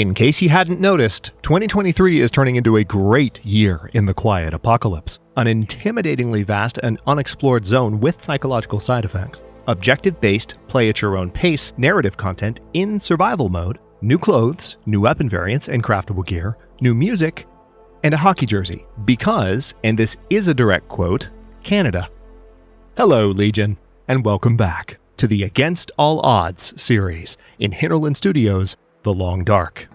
In case you hadn't noticed, 2023 is turning into a great year in the quiet apocalypse. An intimidatingly vast and unexplored zone with psychological side effects. Objective-based, play-at-your-own-pace narrative content in survival mode. New clothes, new weapon variants and craftable gear, new music, and a hockey jersey. Because, and this is a direct quote, Canada. Hello, Legion, and welcome back to the Against All Odds series in Hinterland Studios' The Long Dark.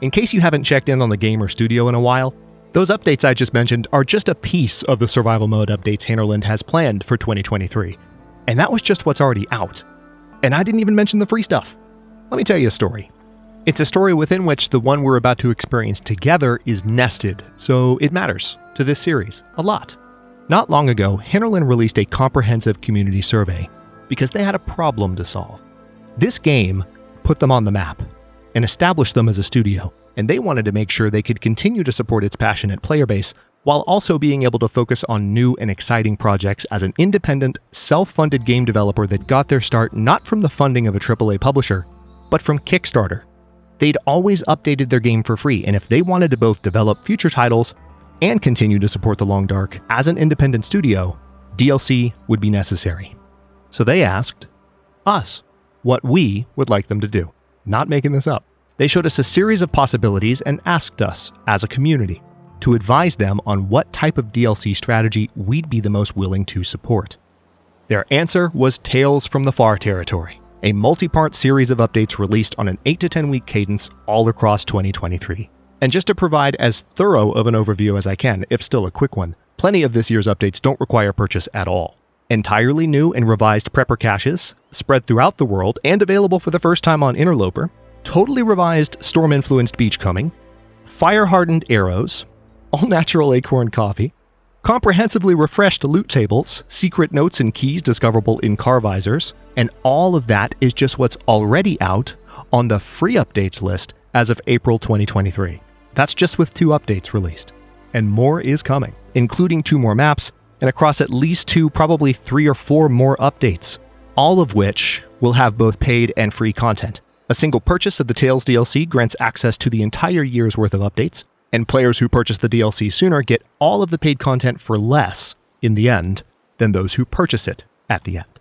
In case you haven't checked in on the game or studio in a while, those updates I just mentioned are just a piece of the survival mode updates Hinterland has planned for 2023. And that was just what's already out. And I didn't even mention the free stuff. Let me tell you a story. It's a story within which the one we're about to experience together is nested, so it matters to this series a lot. Not long ago, Hinterland released a comprehensive community survey because they had a problem to solve. This game put them on the map and established them as a studio, and they wanted to make sure they could continue to support its passionate player base while also being able to focus on new and exciting projects as an independent, self-funded game developer that got their start not from the funding of a AAA publisher, but from Kickstarter. They'd always updated their game for free, and if they wanted to both develop future titles and continue to support The Long Dark as an independent studio, DLC would be necessary. So they asked us what we would like them to do. Not making this up. They showed us a series of possibilities and asked us, as a community, to advise them on what type of DLC strategy we'd be the most willing to support. Their answer was Tales from the Far Territory, a multi-part series of updates released on an 8 to 10 week cadence all across 2023. And just to provide as thorough of an overview as I can, if still a quick one, plenty of this year's updates don't require purchase at all. Entirely new and revised prepper caches, spread throughout the world and available for the first time on Interloper, totally revised storm-influenced beachcombing, fire-hardened arrows, all-natural acorn coffee, comprehensively refreshed loot tables, secret notes and keys discoverable in car visors, and all of that is just what's already out on the free updates list as of April 2023. That's just with 2 updates released. And more is coming, including 2 more maps, and across at least 2, probably 3 or 4 more updates, all of which will have both paid and free content. A single purchase of the Tales DLC grants access to the entire year's worth of updates, and players who purchase the DLC sooner get all of the paid content for less, in the end, than those who purchase it at the end.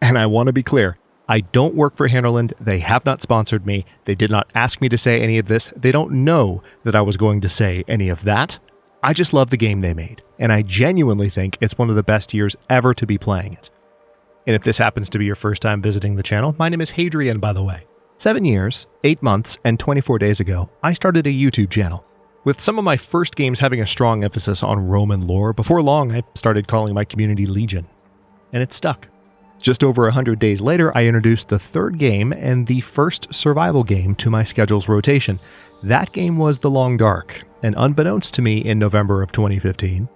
And I want to be clear, I don't work for Hinterland, they have not sponsored me, they did not ask me to say any of this, they don't know that I was going to say any of that. I just love the game they made, and I genuinely think it's one of the best years ever to be playing it. And if this happens to be your first time visiting the channel, my name is Hadrian, by the way. 7 years, 8 months, and 24 days ago, I started a YouTube channel. With some of my first games having a strong emphasis on Roman lore, before long I started calling my community Legion. And it stuck. Just over 100 days later, I introduced the 3rd game and the first survival game to my schedule's rotation. That game was The Long Dark, and unbeknownst to me in November of 2015,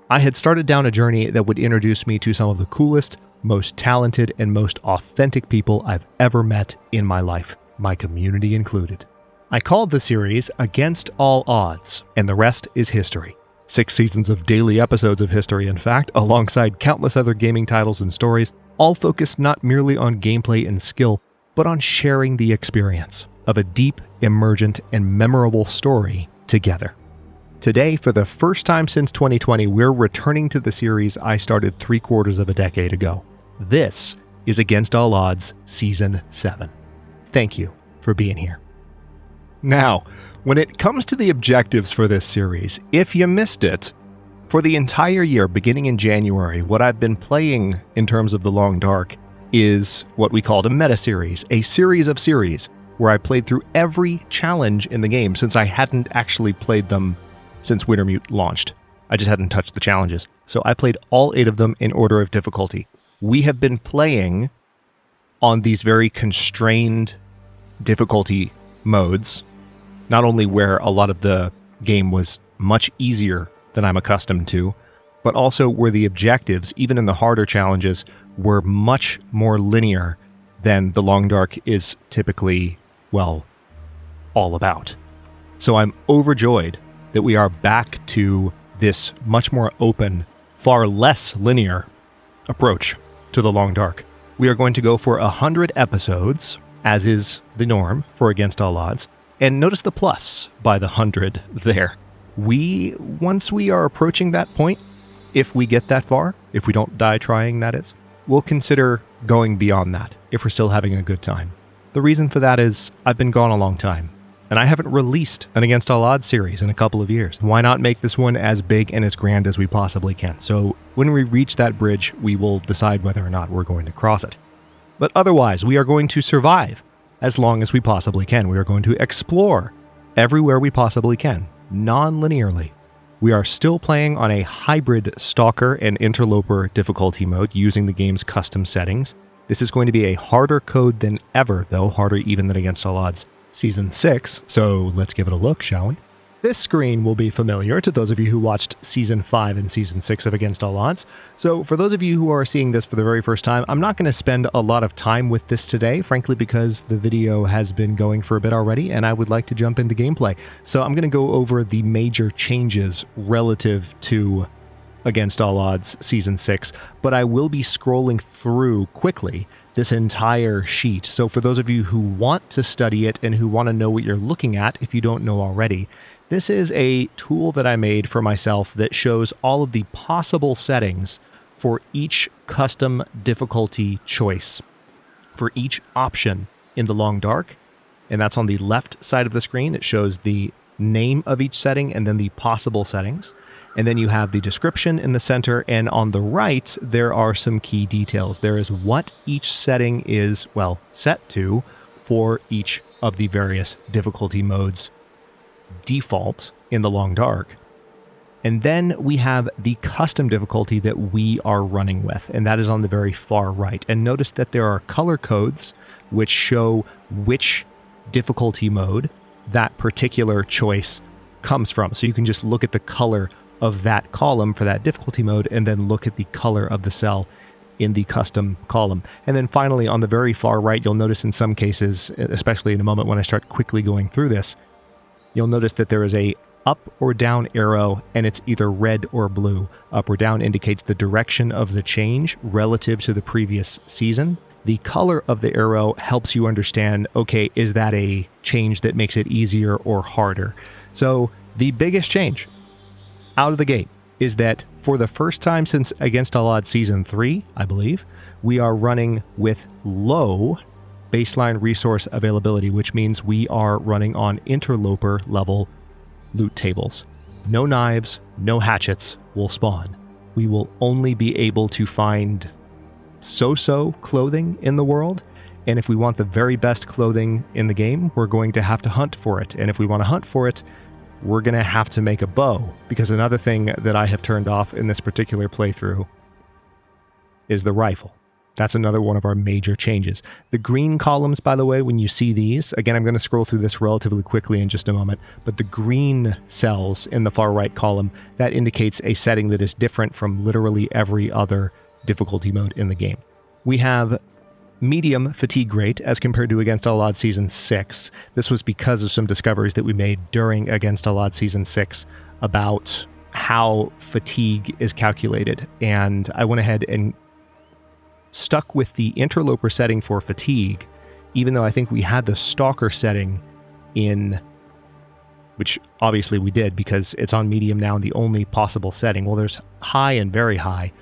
I had started down a journey that would introduce me to some of the coolest, most talented, and most authentic people I've ever met in my life, my community included. I called the series Against All Odds, and the rest is history. 6 seasons of daily episodes of history, in fact, alongside countless other gaming titles and stories, all focused not merely on gameplay and skill, but on sharing the experience of a deep, emergent, and memorable story together. Today, for the first time since 2020, we're returning to the series I started 3/4 of a decade ago. This is Against All Odds Season 7. Thank you for being here. Now, when it comes to the objectives for this series, if you missed it, for the entire year, beginning in January, what I've been playing in terms of The Long Dark is what we called a meta-series, a series of series, where I played through every challenge in the game since I hadn't actually played them since Wintermute launched. I just hadn't touched the challenges. So I played all 8 of them in order of difficulty. We have been playing on these very constrained difficulty modes, not only where a lot of the game was much easier than I'm accustomed to, but also where the objectives, even in the harder challenges, were much more linear than The Long Dark is typically, well, all about. So I'm overjoyed that we are back to this much more open, far less linear approach to The Long Dark. We are going to go for 100 episodes, as is the norm for Against All Odds, And notice the plus by the 100 there. Once we are approaching that point, if we get that far, if we don't die trying, that is, we'll consider going beyond that if we're still having a good time. The reason for that is I've been gone a long time, and I haven't released an Against All Odds series in a couple of years. Why not make this one as big and as grand as we possibly can? So when we reach that bridge, we will decide whether or not we're going to cross it. But otherwise, we are going to survive as long as we possibly can. We are going to explore everywhere we possibly can, non-linearly. We are still playing on a hybrid Stalker and Interloper difficulty mode using the game's custom settings. This is going to be a harder code than ever, though, harder even than Against All Odds Season 6, so let's give it a look, shall we? This screen will be familiar to those of you who watched Season 5 and Season 6 of Against All Odds. So for those of you who are seeing this for the very first time, I'm not going to spend a lot of time with this today, frankly, because the video has been going for a bit already, and I would like to jump into gameplay. So I'm going to go over the major changes relative to Against All Odds Season 6, but I will be scrolling through quickly this entire sheet. So for those of you who want to study it and who want to know what you're looking at, if you don't know already, this is a tool that I made for myself that shows all of the possible settings for each custom difficulty choice, for each option in the long dark. And that's on the left side of the screen. It shows the name of each setting and then the possible settings. And then you have the description in the center, and on the right, there are some key details. There is what each setting is, well, set to for each of the various difficulty modes default in the long dark. And then we have the custom difficulty that we are running with, and that is on the very far right. And notice that there are color codes which show which difficulty mode that particular choice comes from. So you can just look at the color of that column for that difficulty mode and then look at the color of the cell in the custom column. And then finally, on the very far right, you'll notice in some cases, especially in a moment when I start quickly going through this, you'll notice that there is a up or down arrow, and it's either red or blue. Up or down indicates the direction of the change relative to the previous season. The color of the arrow helps you understand, okay, is that a change that makes it easier or harder? So the biggest change out of the gate is that for the first time since Against All Odds Season 3, I believe, we are running with low baseline resource availability, which means we are running on interloper level loot tables. No knives, no hatchets will spawn. We will only be able to find so-so clothing in the world, and if we want the very best clothing in the game, we're going to have to hunt for it. And if we want to hunt for it, we're going to have to make a bow, because another thing that I have turned off in this particular playthrough is the rifle. That's another one of our major changes. The green columns, by the way, when you see these, again, I'm going to scroll through this relatively quickly in just a moment, but the green cells in the far right column, that indicates a setting that is different from literally every other difficulty mode in the game. We have medium fatigue rate as compared to Against All Odds Season 6. This was because of some discoveries that we made during Against All Odds Season 6 about how fatigue is calculated, and I went ahead and stuck with the interloper setting for fatigue, even though I think we had the Stalker setting in, which obviously we did because it's on medium now and the only possible setting. Well, there's high and very high,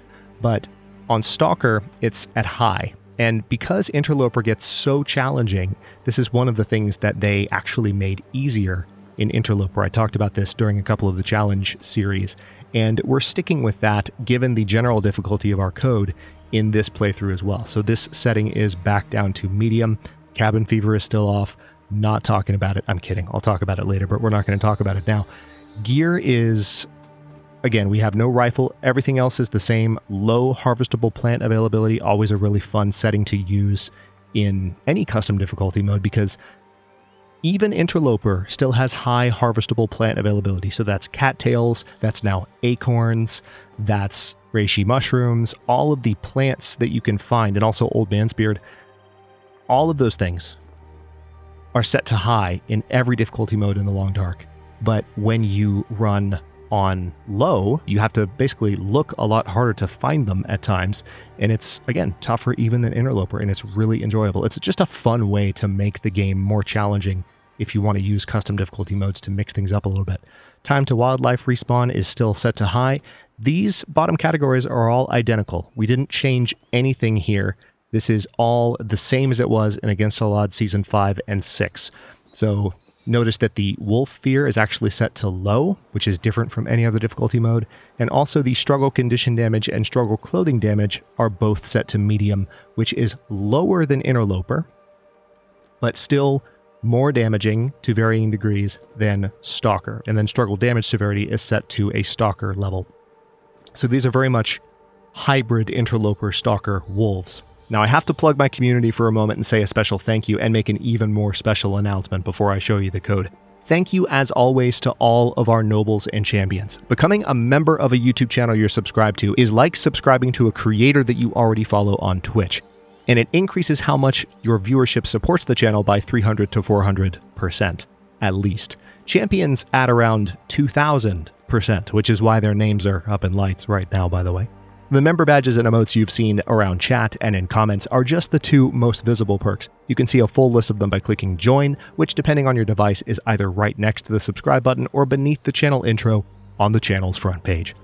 but on Stalker, it's at high. And because Interloper gets so challenging, this is one of the things that they actually made easier in Interloper. I talked about this during a couple of the challenge series, and we're sticking with that given the general difficulty of our code in this playthrough as well. So this setting is back down to medium. Cabin fever is still off. Not talking about it. I'm kidding. I'll talk about it later, but we're not going to talk about it now. Gear is, again, we have no rifle. Everything else is the same. Low harvestable plant availability, always a really fun setting to use in any custom difficulty mode, because even Interloper still has high harvestable plant availability. So that's cattails, that's now acorns, that's reishi mushrooms, all of the plants that you can find, and also old man's beard. All of those things are set to high in every difficulty mode in the long dark. But when you run on low, you have to basically look a lot harder to find them at times, and it's, again, tougher even than Interloper, and it's really enjoyable. It's just a fun way to make the game more challenging if you want to use custom difficulty modes to mix things up a little bit. Time to wildlife respawn is still set to high. These bottom categories are all identical. We didn't change anything here. This is all the same as it was in Against All Odds Season 5 and 6. So notice that the Wolf Fear is actually set to low, which is different from any other difficulty mode. And also the Struggle Condition damage and Struggle Clothing damage are both set to medium, which is lower than Interloper, but still more damaging to varying degrees than Stalker. And then Struggle damage severity is set to a Stalker level. So these are very much hybrid Interloper Stalker wolves. Now I have to plug my community for a moment and say a special thank you and make an even more special announcement before I show you the code. Thank you as always to all of our nobles and champions. Becoming a member of a YouTube channel you're subscribed to is like subscribing to a creator that you already follow on Twitch, and it increases how much your viewership supports the channel by 300 to 400%, at least. Champions at around 2,000%, which is why their names are up in lights right now, by the way. The member badges and emotes you've seen around chat and in comments are just the two most visible perks. You can see a full list of them by clicking join, which depending on your device is either right next to the subscribe button or beneath the channel intro on the channel's front page.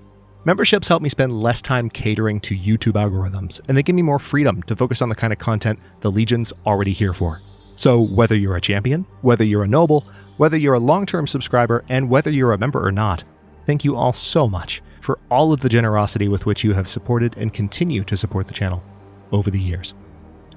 Memberships help me spend less time catering to YouTube algorithms, and they give me more freedom to focus on the kind of content the Legion's already here for. So whether you're a champion, whether you're a noble, whether you're a long-term subscriber, and whether you're a member or not, thank you all so much for all of the generosity with which you have supported and continue to support the channel over the years.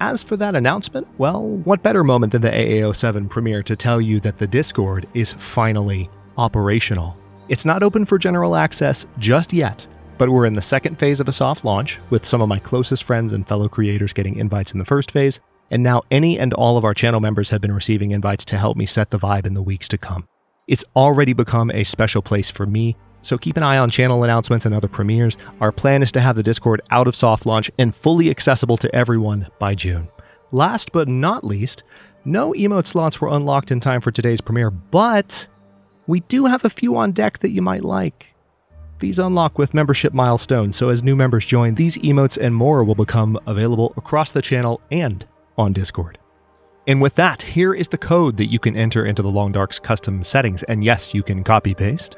As for that announcement, well, what better moment than the AA07 premiere to tell you that the Discord is finally operational. It's not open for general access just yet, but we're in the second phase of a soft launch, with some of my closest friends and fellow creators getting invites in the first phase, and now any and all of our channel members have been receiving invites to help me set the vibe in the weeks to come. It's already become a special place for me, so keep an eye on channel announcements and other premieres. Our plan is to have the Discord out of soft launch and fully accessible to everyone by June. Last but not least, no emote slots were unlocked in time for today's premiere, but we do have a few on deck that you might like. These unlock with membership milestones, so as new members join, these emotes and more will become available across the channel and on Discord. And with that, here is the code that you can enter into the Long Dark's custom settings, and yes, you can copy-paste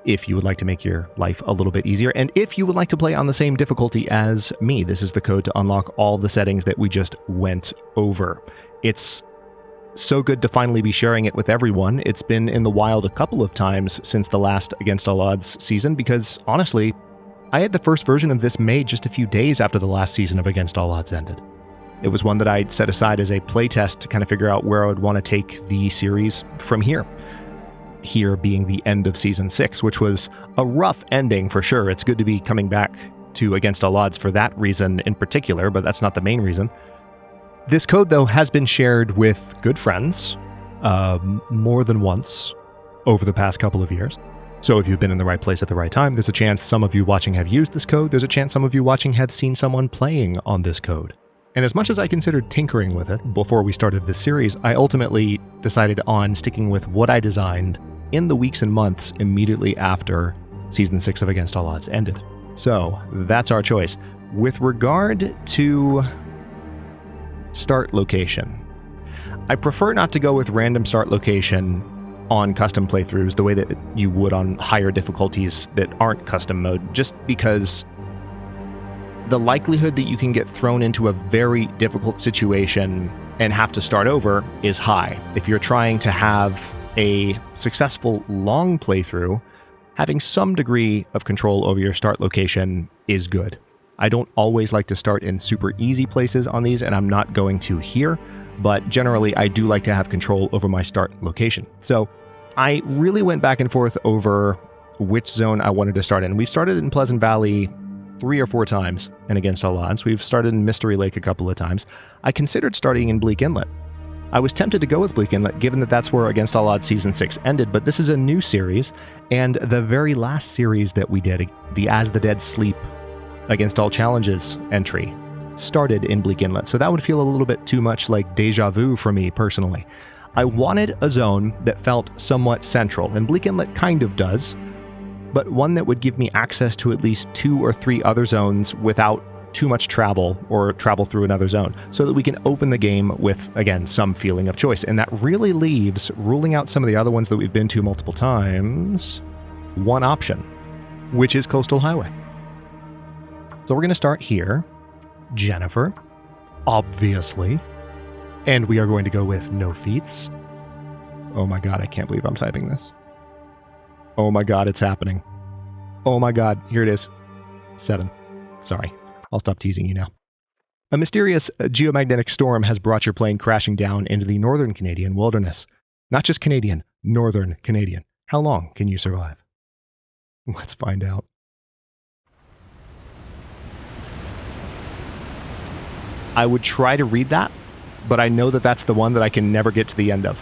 if you would like to make your life a little bit easier, and if you would like to play on the same difficulty as me, this is the code to unlock all the settings that we just went over. It's so good to finally be sharing it with everyone. It's been in the wild a couple of times since the last Against All Odds season, because honestly, I had the first version of this made just a few days after the last season of Against All Odds ended. It was one that I'd set aside as a playtest to kind of figure out where I would want to take the series from here. Here being the end of Season 6, which was a rough ending for sure. It's good to be coming back to Against All Odds for that reason in particular, but that's not the main reason. This code, though, has been shared with good friends more than once over the past couple of years. So if you've been in the right place at the right time, there's a chance some of you watching have used this code. There's a chance some of you watching have seen someone playing on this code. And as much as I considered tinkering with it before we started this series, I ultimately decided on sticking with what I designed in the weeks and months immediately after Season 6 of Against All Odds ended. So that's our choice. With regard to start location, I prefer not to go with random start location on custom playthroughs the way that you would on higher difficulties that aren't custom mode, just because the likelihood that you can get thrown into a very difficult situation and have to start over is high. If you're trying to have a successful long playthrough, having some degree of control over your start location is good. I don't always like to start in super easy places on these, and I'm not going to here, but generally I do like to have control over my start location. So I really went back and forth over which zone I wanted to start in. We've started in Pleasant Valley 3 or 4 times in Against All Odds. We've started in Mystery Lake a couple of times. I considered starting in Bleak Inlet. I was tempted to go with Bleak Inlet, given that that's where Against All Odds Season 6 ended, but this is a new series, and the very last series that we did, the As the Dead Sleep Against All Challenges entry, started in Bleak Inlet, so that would feel a little bit too much like deja vu for me personally. I wanted a zone that felt somewhat central, and Bleak Inlet kind of does, but one that would give me access to at least 2 or 3 other zones without too much travel or travel through another zone, so that we can open the game with, again, some feeling of choice. And that really leaves, ruling out some of the other ones that we've been to multiple times, one option, which is Coastal Highway. So we're going to start here. Jennifer, obviously. And we are going to go with no feats. Oh my god, I can't believe I'm typing this. Oh my god, it's happening. Oh my god, here it is. 7. Sorry, I'll stop teasing you now. A mysterious geomagnetic storm has brought your plane crashing down into the northern Canadian wilderness. Not just Canadian, northern Canadian. How long can you survive? Let's find out. I would try to read that, but I know that that's the one that I can never get to the end of.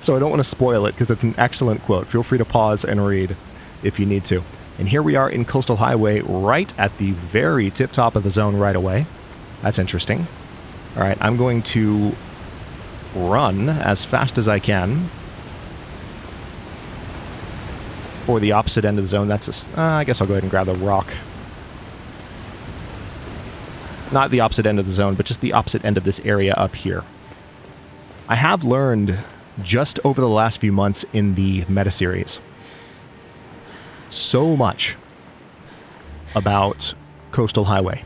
So I don't want to spoil it because it's an excellent quote. Feel free to pause and read if you need to. And here we are in Coastal Highway right at the very tip top of the zone right away. That's interesting. All right, I'm going to run as fast as I can for the opposite end of the zone. That's I guess I'll go ahead and grab the rock. Not the opposite end of the zone, but just the opposite end of this area up here. I have learned just over the last few months in the meta series so much about Coastal Highway.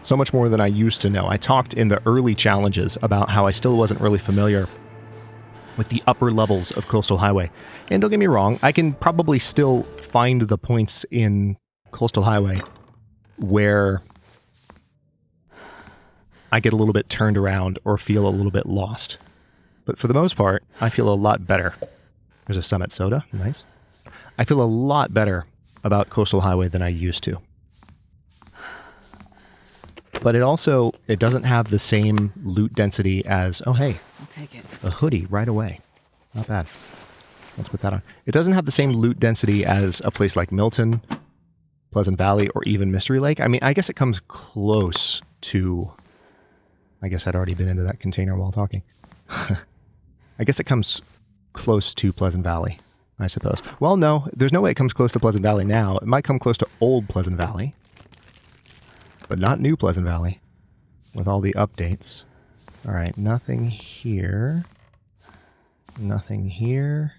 So much more than I used to know. I talked in the early challenges about how I still wasn't really familiar with the upper levels of Coastal Highway. And don't get me wrong, I can probably still find the points in Coastal Highway where I get a little bit turned around or feel a little bit lost. But for the most part, I feel a lot better. There's a Summit Soda. Nice. I feel a lot better about Coastal Highway than I used to. But it doesn't have the same loot density as, oh hey, I'll take it. A hoodie right away. Not bad. Let's put that on. It doesn't have the same loot density as a place like Milton, Pleasant Valley, or even Mystery Lake. I mean, I guess it comes close to... I guess I'd already been into that container while talking. I guess it comes close to Pleasant Valley, I suppose. Well, no, there's no way it comes close to Pleasant Valley now. It might come close to old Pleasant Valley, but not new Pleasant Valley with all the updates. All right, nothing here. Nothing here.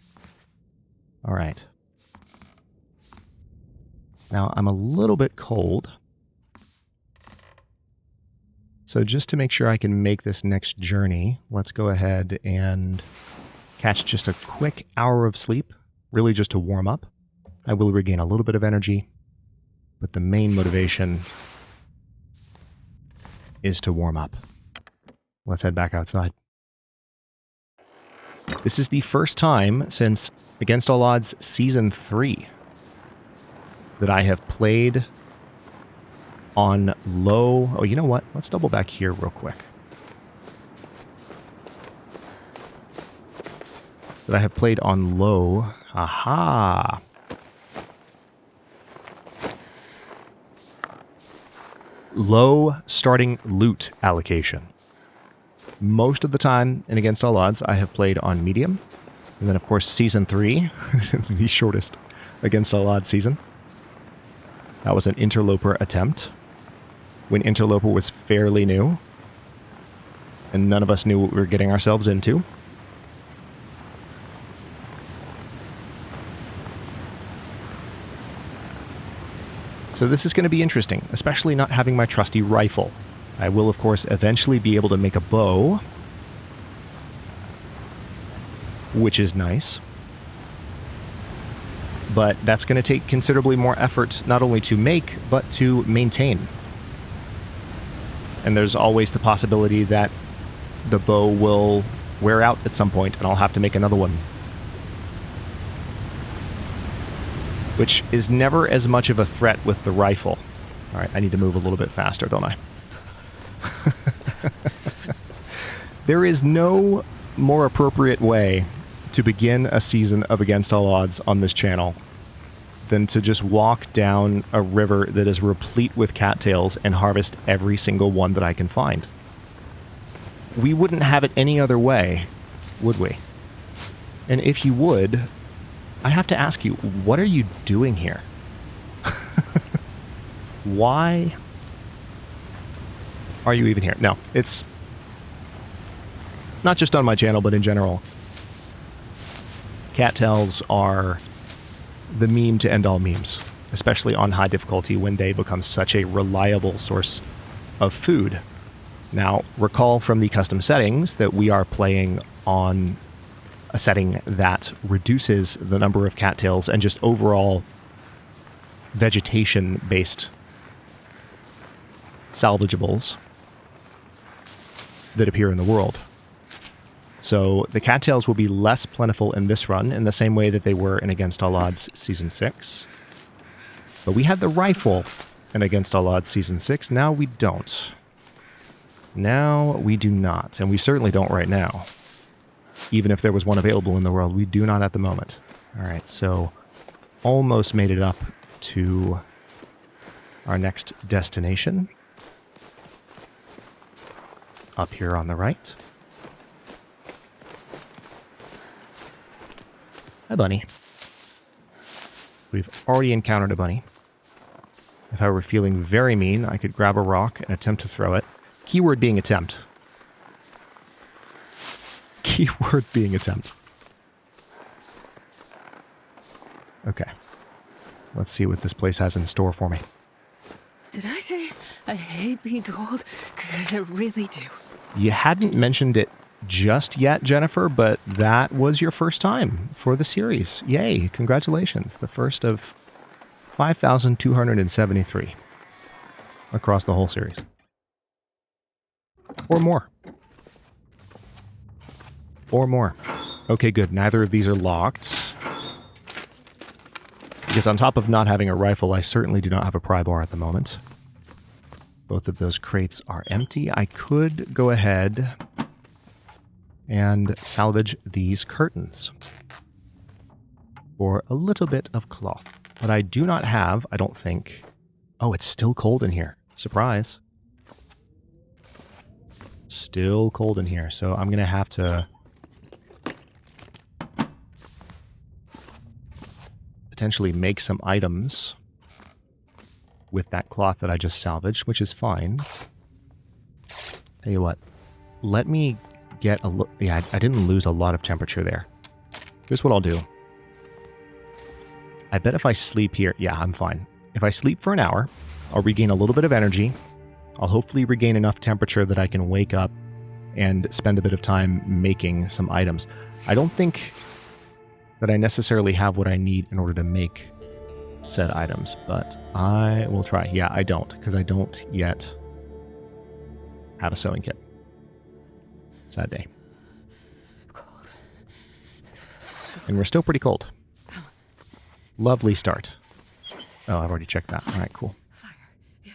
All right. Now, I'm a little bit cold. So just to make sure I can make this next journey, let's go ahead and catch just a quick hour of sleep, really just to warm up. I will regain a little bit of energy, but the main motivation is to warm up. Let's head back outside. This is the first time since Against All Odds Season 3 that I have played on low... Oh, you know what? Let's double back here real quick. That I have played on low... Aha! Low starting loot allocation. Most of the time in Against All Odds, I have played on medium. And then, of course, Season 3, the shortest Against All Odds season. That was an interloper attempt, when interloper was fairly new, and none of us knew what we were getting ourselves into. So this is going to be interesting, especially not having my trusty rifle. I will, of course, eventually be able to make a bow, which is nice. But that's going to take considerably more effort, not only to make, but to maintain. And there's always the possibility that the bow will wear out at some point, and I'll have to make another one. Which is never as much of a threat with the rifle. Alright, I need to move a little bit faster, don't I? There is no more appropriate way to begin a season of Against All Odds on this channel than to just walk down a river that is replete with cattails and harvest every single one that I can find. We wouldn't have it any other way, would we? And if you would, I have to ask you, what are you doing here? Why Are you even here? No, it's not just on my channel, but in general. Cattails are the meme to end all memes, especially on high difficulty when they become such a reliable source of food. Now, recall from the custom settings that we are playing on a setting that reduces the number of cattails and just overall vegetation-based salvageables that appear in the world. So the cattails will be less plentiful in this run in the same way that they were in Against All Odds Season 6. But we had the rifle in Against All Odds Season 6. Now we don't. Now we do not. And we certainly don't right now. Even if there was one available in the world, we do not at the moment. Alright, so almost made it up to our next destination. Up here on the right. Hi, bunny. We've already encountered a bunny. If I were feeling very mean, I could grab a rock and attempt to throw it. Keyword being attempt. Keyword being attempt. Okay. Let's see what this place has in store for me. Did I say I hate being cold? Because I really do. You hadn't mentioned it just yet, Jennifer, but that was your first time for the series. Yay, congratulations. The first of 5,273 across the whole series. Or more. Or more. Okay, good. Neither of these are locked. Because on top of not having a rifle, I certainly do not have a pry bar at the moment. Both of those crates are empty. I could go ahead and salvage these curtains for a little bit of cloth. But I do not have, I don't think... Oh, it's still cold in here. Surprise. Still cold in here, so I'm going to have to potentially make some items with that cloth that I just salvaged, which is fine. Tell you what, let me get a look. Yeah, I didn't lose a lot of temperature there. Here's what I'll do. I bet if I sleep here, yeah, I'm fine. If I sleep for an hour, I'll regain a little bit of energy. I'll hopefully regain enough temperature that I can wake up and spend a bit of time making some items. I don't think that I necessarily have what I need in order to make said items, but I will try. Yeah, I don't, because I don't yet have a sewing kit. Sad day. Cold. And we're still pretty cold. Lovely start. Oh, I've already checked that. All right, cool. Fire. Yeah.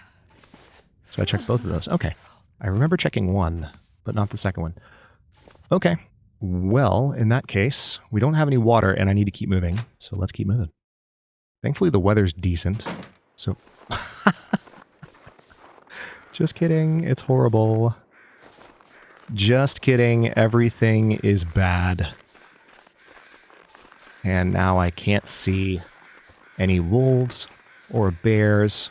So I checked both of those. Okay. I remember checking one, but not the second one. Okay. Well, in that case, we don't have any water and I need to keep moving, so let's keep moving. Thankfully, the weather's decent, so... Just kidding. It's horrible. Just kidding. Everything is bad. And now I can't see any wolves or bears.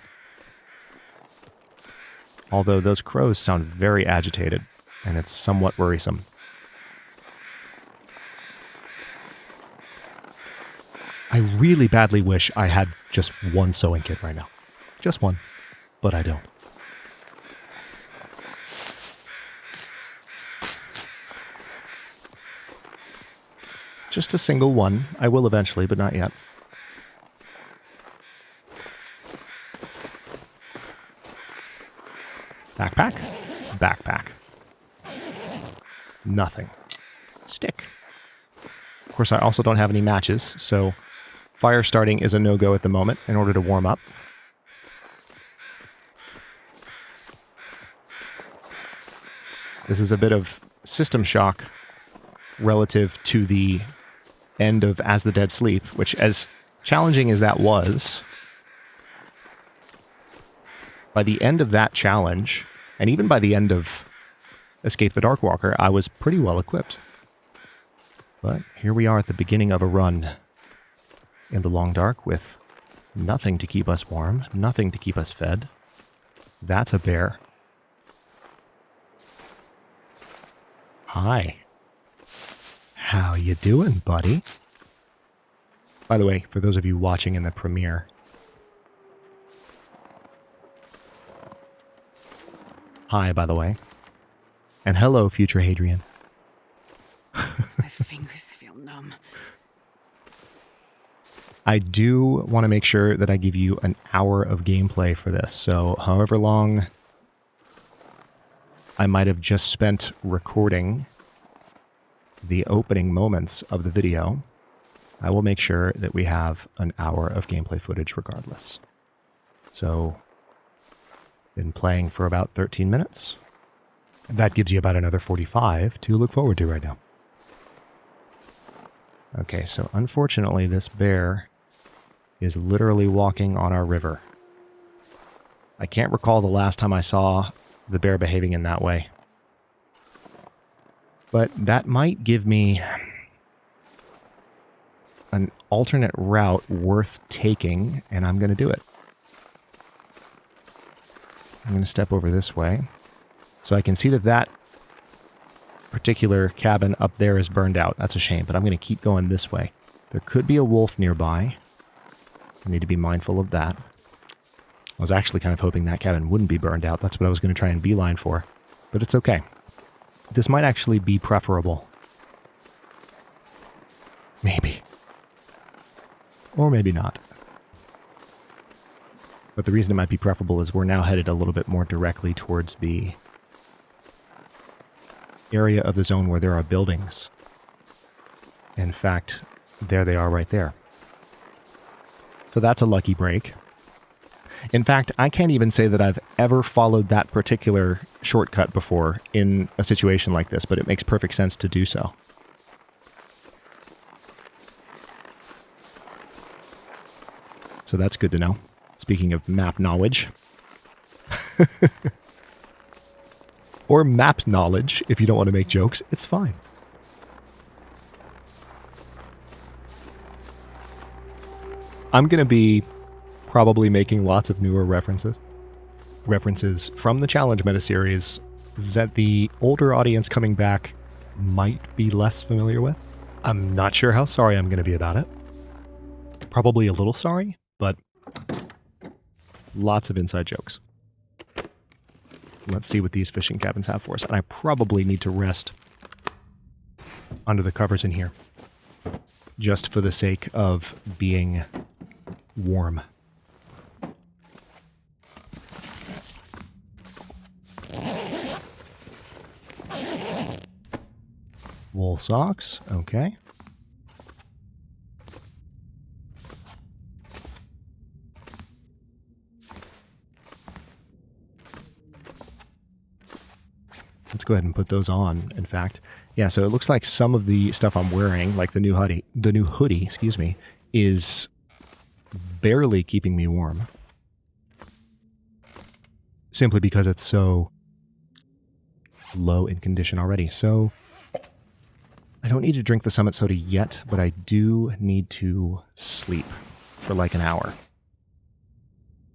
Although those crows sound very agitated, and it's somewhat worrisome. I really badly wish I had just one sewing kit right now. Just one. But I don't. Just a single one. I will eventually, but not yet. Backpack? Backpack. Nothing. Stick. Of course, I also don't have any matches, so fire starting is a no-go at the moment in order to warm up. This is a bit of system shock relative to the end of As the Dead Sleep, which, as challenging as that was, by the end of that challenge, and even by the end of Escape the Darkwalker, I was pretty well equipped. But here we are at the beginning of a run in the long dark with nothing to keep us warm, nothing to keep us fed. That's a bear. Hi. How you doing, buddy? By the way, for those of you watching in the premiere, hi, by the way. And hello, future Hadrian. My fingers feel numb. I do want to make sure that I give you an hour of gameplay for this, so however long I might have just spent recording the opening moments of the video, I will make sure that we have an hour of gameplay footage regardless. So, been playing for about 13 minutes. That gives you about another 45 to look forward to right now. Okay, so unfortunately this bear is literally walking on our river. I can't recall the last time I saw the bear behaving in that way. But that might give me an alternate route worth taking, and I'm going to do it. I'm going to step over this way. So I can see that that particular cabin up there is burned out. That's a shame, but I'm going to keep going this way. There could be a wolf nearby. I need to be mindful of that. I was actually kind of hoping that cabin wouldn't be burned out. That's what I was going to try and beeline for. But it's okay. This might actually be preferable. Maybe. Or maybe not. But the reason it might be preferable is we're now headed a little bit more directly towards the area of the zone where there are buildings. In fact, there they are right there. So that's a lucky break. In fact, I can't even say that I've ever followed that particular shortcut before in a situation like this, but it makes perfect sense to do so. So that's good to know. Speaking of map knowledge. Or map knowledge, if you don't want to make jokes, it's fine. I'm going to be probably making lots of newer references. References from the Challenge meta series that the older audience coming back might be less familiar with. I'm not sure how sorry I'm going to be about it. Probably a little sorry, but lots of inside jokes. Let's see what these fishing cabins have for us. And I probably need to rest under the covers in here, just for the sake of being warm. Wool socks, okay. Let's go ahead and put those on, in fact. Yeah, so it looks like some of the stuff I'm wearing, like the new hoodie, excuse me, is barely keeping me warm. Simply because it's so low in condition already. So I don't need to drink the Summit Soda yet, but I do need to sleep for like an hour.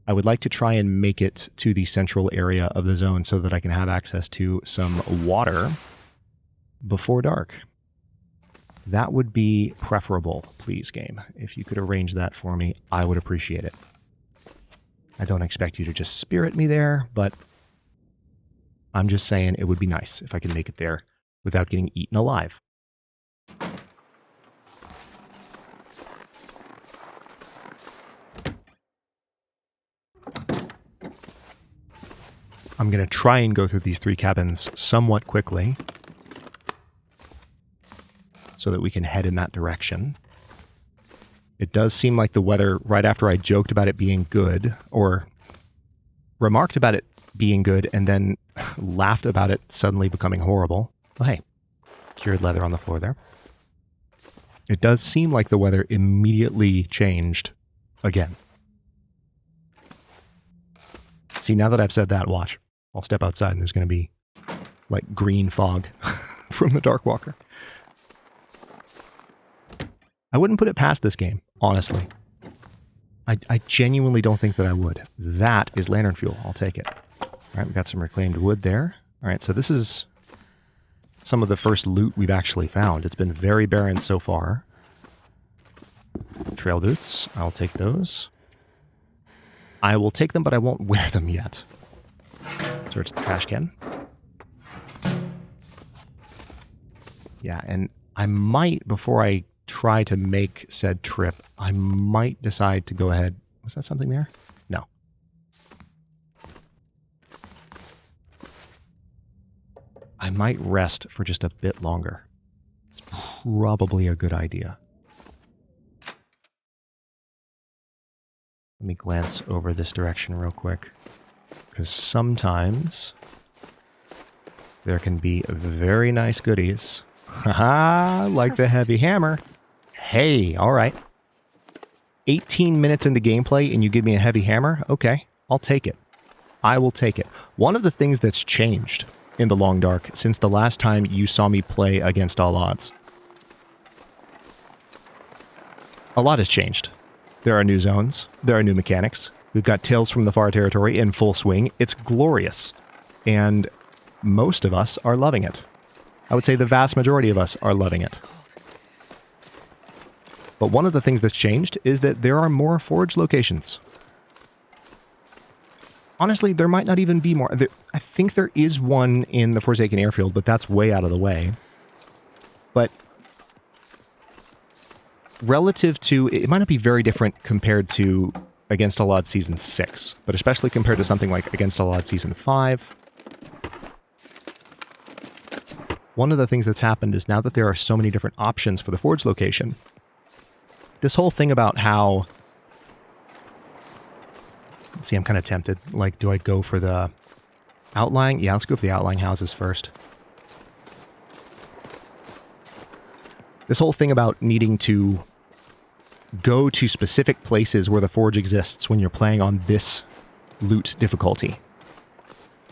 I would like to try and make it to the central area of the zone so that I can have access to some water before dark. That would be preferable, please, game. If you could arrange that for me, I would appreciate it. I don't expect you to just spirit me there, but I'm just saying it would be nice if I could make it there without getting eaten alive. I'm going to try and go through these 3 cabins somewhat quickly so that we can head in that direction. It does seem like the weather, right after I joked about it being good, or remarked about it being good and then laughed about it suddenly becoming horrible. Well, hey, cured leather on the floor there. It does seem like the weather immediately changed again. See, now that I've said that, watch. I'll step outside and there's going to be like green fog from the Darkwalker. I wouldn't put it past this game, honestly. I genuinely don't think that I would. That is lantern fuel. I'll take it. All right, we got some reclaimed wood there. All right, so this is some of the first loot we've actually found. It's been very barren so far. Trail boots. I'll take those. I will take them, but I won't wear them yet. Search the trash can. Yeah, and I might, before I try to make said trip, I might decide to go ahead. Was that something there? No. I might rest for just a bit longer. It's probably a good idea. Let me glance over this direction real quick. Because sometimes there can be very nice goodies. Haha, like the heavy hammer. Hey, alright. 18 minutes into gameplay and you give me a heavy hammer? Okay, I'll take it. I will take it. One of the things that's changed in the Long Dark since the last time you saw me play Against All Odds. A lot has changed. There are new zones. There are new mechanics. We've got Tales from the Far Territory in full swing. It's glorious. And most of us are loving it. I would say the vast majority of us are loving it. But one of the things that's changed is that there are more forge locations. Honestly, there might not even be more. I think there is one in the Forsaken Airfield, but that's way out of the way. But relative to... It might not be very different compared to Against All Odds Season 6, but especially compared to something like Against All Odds Season 5. One of the things that's happened is now that there are so many different options for the forge location, this whole thing about how... See, I'm kind of tempted. Like, do I go for the outlying? Yeah, let's go for the outlying houses first. This whole thing about needing to go to specific places where the forge exists when you're playing on this loot difficulty.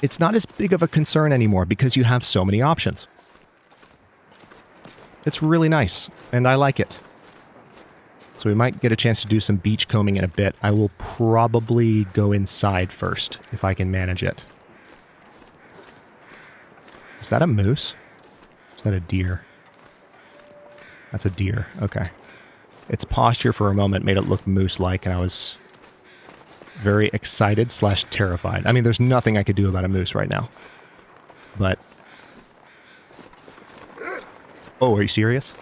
It's not as big of a concern anymore because you have so many options. It's really nice, and I like it. So we might get a chance to do some beach combing in a bit. I will probably go inside first, if I can manage it. Is that a moose? Is that a deer? That's a deer, okay. Its posture for a moment made it look moose-like, and I was very excited / terrified. I mean, there's nothing I could do about a moose right now. But... Oh, are you serious?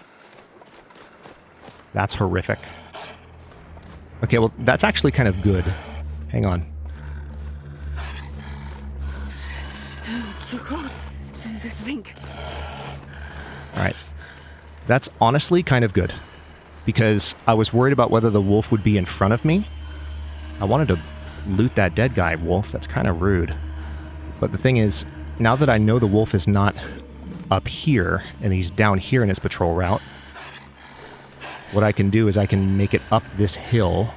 That's horrific. Okay, well, that's actually kind of good. Hang on. It's so cold. Think. Alright. That's honestly kind of good. Because I was worried about whether the wolf would be in front of me. I wanted to loot that dead guy, wolf. That's kind of rude. But the thing is, now that I know the wolf is not up here, and he's down here in his patrol route, what I can do is I can make it up this hill.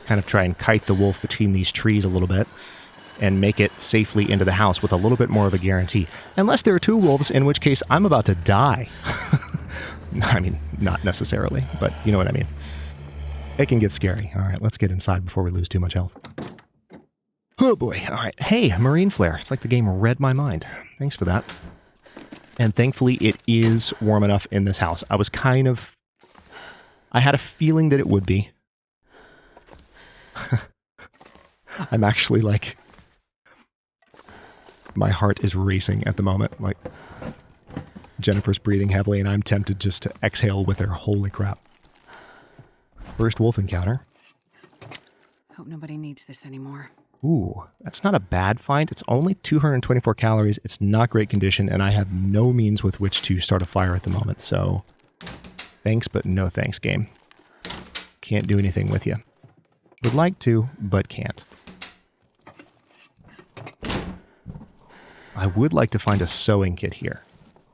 Kind of try and kite the wolf between these trees a little bit. And make it safely into the house with a little bit more of a guarantee. Unless there are two wolves, in which case I'm about to die. I mean, not necessarily, but you know what I mean. It can get scary. Alright, let's get inside before we lose too much health. Oh boy, alright. Hey, marine flare. It's like the game read my mind. Thanks for that. And thankfully it is warm enough in this house. I was kind of... I had a feeling that it would be. I'm actually like... My heart is racing at the moment. Like, Jennifer's breathing heavily and I'm tempted just to exhale with her. Holy crap. First wolf encounter. Hope nobody needs this anymore. Ooh, that's not a bad find. It's only 224 calories. It's not great condition, and I have no means with which to start a fire at the moment, so thanks, but no thanks, game. Can't do anything with you. Would like to, but can't. I would like to find a sewing kit here,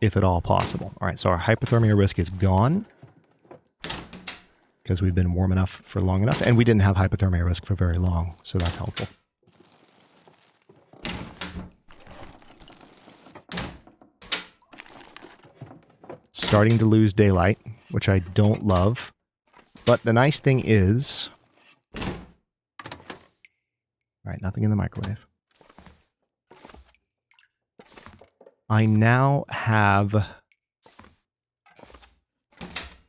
if at all possible. Alright, so our hypothermia risk is gone, because we've been warm enough for long enough, and we didn't have hypothermia risk for very long, so that's helpful. Starting to lose daylight, which I don't love, but the nice thing is... Alright, nothing in the microwave. I now have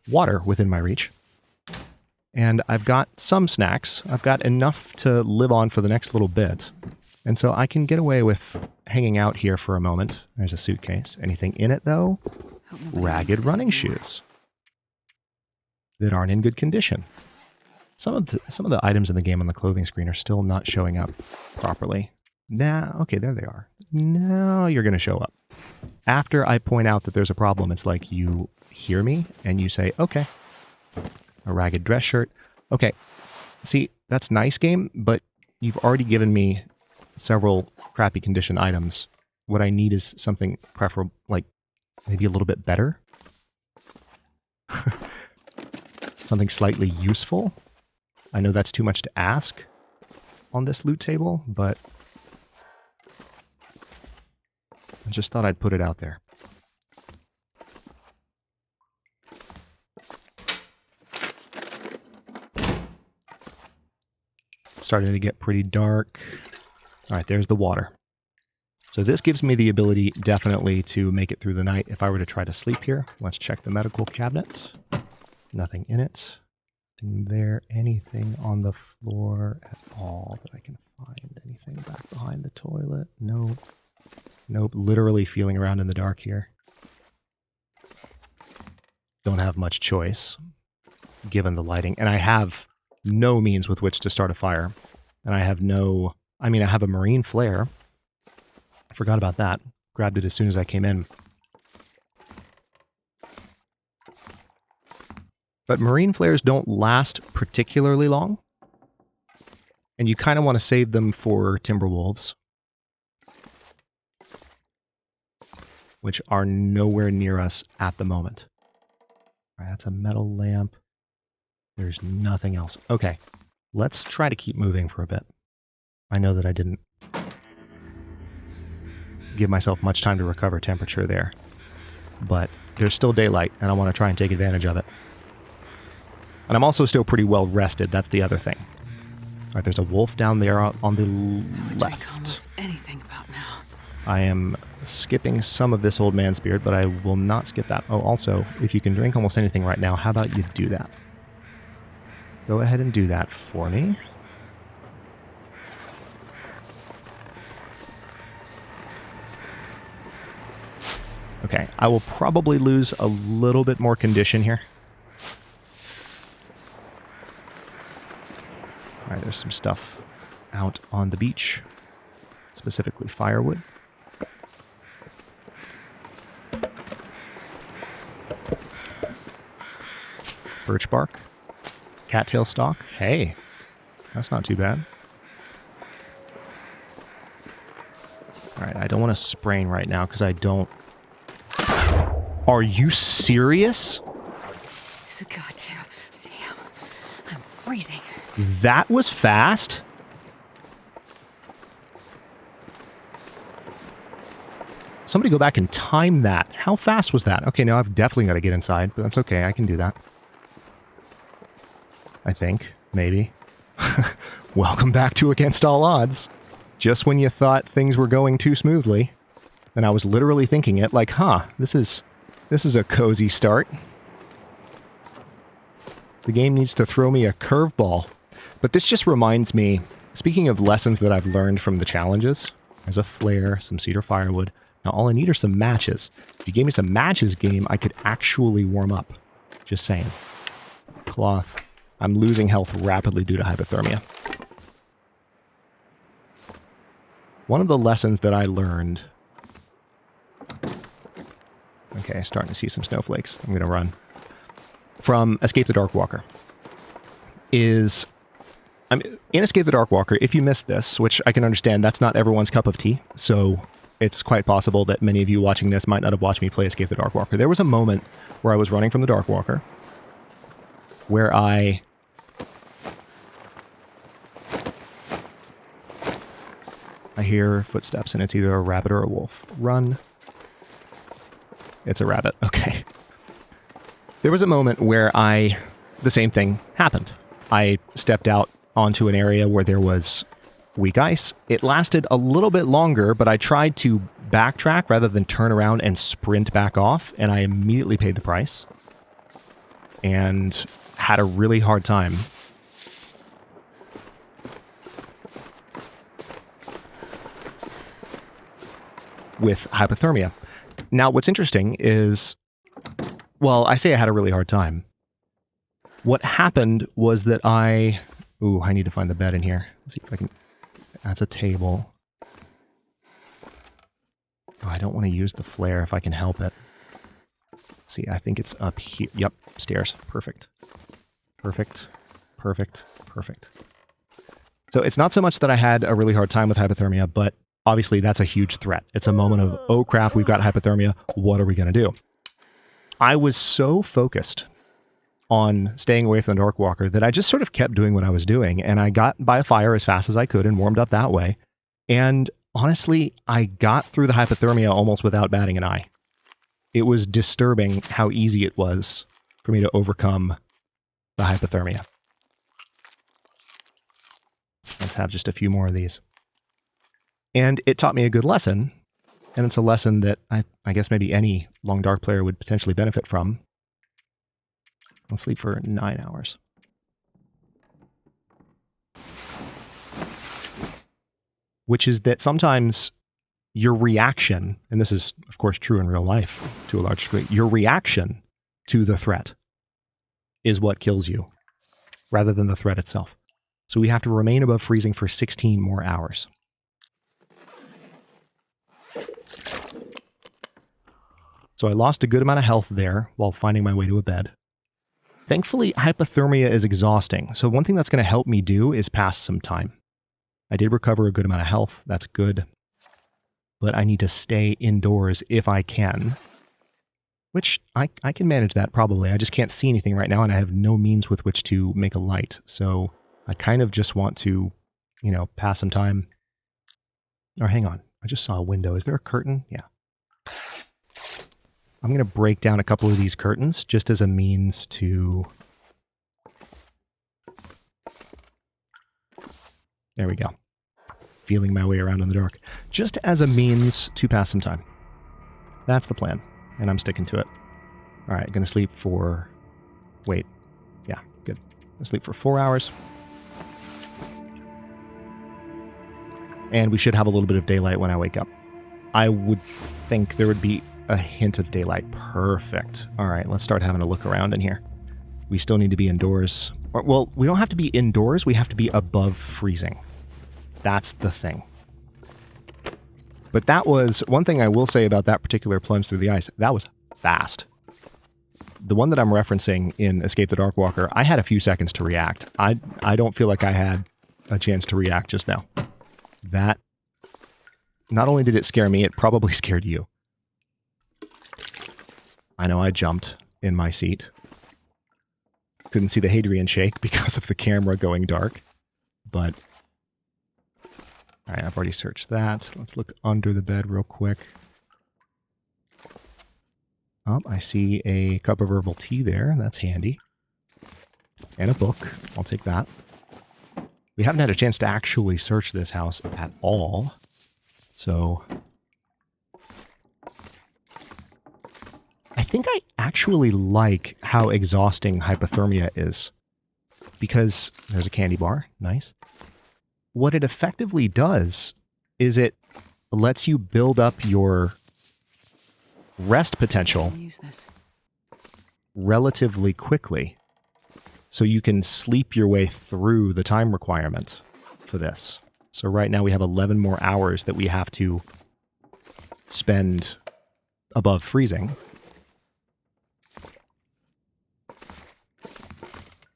water within my reach. And I've got some snacks. I've got enough to live on for the next little bit. And so I can get away with hanging out here for a moment. There's a suitcase. Anything in it, though? Ragged running shoes that aren't in good condition. Some of the items in the game on the clothing screen are still not showing up properly. Now, okay, there they are. Now you're going to show up. After I point out that there's a problem, it's like you hear me and you say, okay. A ragged dress shirt. Okay, see, that's nice game, but you've already given me several crappy condition items. What I need is something preferable, like maybe a little bit better. Something slightly useful. I know that's too much to ask on this loot table, but I just thought I'd put it out there. Starting to get pretty dark. All right, there's the water. So this gives me the ability definitely to make it through the night if I were to try to sleep here. Let's check the medical cabinet. Nothing in it. Is there anything on the floor at all that I can find? Anything back behind the toilet? Nope. Nope, literally feeling around in the dark here. Don't have much choice, given the lighting. And I have no means with which to start a fire. And I have no... I mean, I have a marine flare. I forgot about that. Grabbed it as soon as I came in. But marine flares don't last particularly long. And you kind of want to save them for timber wolves, which are nowhere near us at the moment. All right, that's a metal lamp. There's nothing else. Okay, let's try to keep moving for a bit. I know that I didn't give myself much time to recover temperature there, but there's still daylight, and I want to try and take advantage of it. And I'm also still pretty well rested. That's the other thing. All right, there's a wolf down there on the I would left. drink almost anything about now. I am skipping some of this old man's beard, but I will not skip that. Oh, also, if you can drink almost anything right now, how about you do that? Go ahead and do that for me. Okay, I will probably lose a little bit more condition here. All right, there's some stuff out on the beach, specifically firewood. Birch bark. Cattail stalk. Hey, that's not too bad. All right, I don't want to sprain right now because I don't... Are you serious? It's a goddamn damn. I'm freezing. That was fast? Somebody go back and time that. How fast was that? Okay, now I've definitely got to get inside, but that's okay. I can do that. I think. Maybe. Welcome back to Against All Odds. Just when you thought things were going too smoothly. And I was literally thinking it like, huh, this is a cozy start. The game needs to throw me a curveball. But this just reminds me, speaking of lessons that I've learned from the challenges, there's a flare, some cedar firewood. Now all I need are some matches. If you gave me some matches, game, I could actually warm up. Just saying. Cloth. I'm losing health rapidly due to hypothermia. One of the lessons that I learned... Okay, starting to see some snowflakes. I'm going to run. From Escape the Darkwalker. In Escape the Darkwalker, if you missed this, which I can understand, that's not everyone's cup of tea, so it's quite possible that many of you watching this might not have watched me play Escape the Darkwalker. There was a moment where I was running from the Darkwalker, where I hear footsteps, and it's either a rabbit or a wolf. Run. It's a rabbit. Okay. There was a moment where the same thing happened. I stepped out onto an area where there was weak ice. It lasted a little bit longer, but I tried to backtrack rather than turn around and sprint back off, and I immediately paid the price and had a really hard time with hypothermia. Now, what's interesting is, well, I say I had a really hard time. What happened was that I need to find the bed in here. Let's see if I can... That's a table. Oh, I don't want to use the flare if I can help it. See, I think it's up here. Yep, stairs. Perfect. Perfect. Perfect. Perfect. So it's not so much that I had a really hard time with hypothermia, but obviously that's a huge threat. It's a moment of, oh crap, we've got hypothermia. What are we going to do? I was so focused on staying away from the Dark Walker that I just sort of kept doing what I was doing, and I got by a fire as fast as I could and warmed up that way. And honestly, I got through the hypothermia almost without batting an eye. It was disturbing how easy it was for me to overcome the hypothermia. Let's have just a few more of these. And it taught me a good lesson, and it's a lesson that I guess maybe any Long Dark player would potentially benefit from. I'll sleep for 9 hours. Which is that sometimes your reaction, and this is of course true in real life to a large degree, your reaction to the threat is what kills you, rather than the threat itself. So we have to remain above freezing for 16 more hours. So I lost a good amount of health there while finding my way to a bed. Thankfully, hypothermia is exhausting, so one thing that's going to help me do is pass some time. I did recover a good amount of health, that's good. But I need to stay indoors if I can. Which, I can manage that probably. I just can't see anything right now, and I have no means with which to make a light. So I kind of just want to, pass some time. Or hang on, I just saw a window. Is there a curtain? Yeah. I'm going to break down a couple of these curtains just as a means to... There we go. Feeling my way around in the dark. Just as a means to pass some time. That's the plan, and I'm sticking to it. All right, going to sleep for... Wait. Yeah, good. Going to sleep for 4 hours. And we should have a little bit of daylight when I wake up. I would think there would be a hint of daylight. Perfect. All right, let's start having a look around in here. We still need to be indoors. Well, we don't have to be indoors. We have to be above freezing. That's the thing. But that was one thing I will say about that particular plunge through the ice. That was fast. The one that I'm referencing in Escape the Darkwalker, I had a few seconds to react. I don't feel like I had a chance to react just now. That, not only did it scare me, it probably scared you. I know I jumped in my seat. Couldn't see the Hadrian shake because of the camera going dark. But, alright, I've already searched that. Let's look under the bed real quick. Oh, I see a cup of herbal tea there. That's handy. And a book. I'll take that. We haven't had a chance to actually search this house at all. So... I think I actually like how exhausting hypothermia is. Because there's a candy bar. Nice. What it effectively does is it lets you build up your rest potential relatively quickly. So you can sleep your way through the time requirement for this. So right now we have 11 more hours that we have to spend above freezing.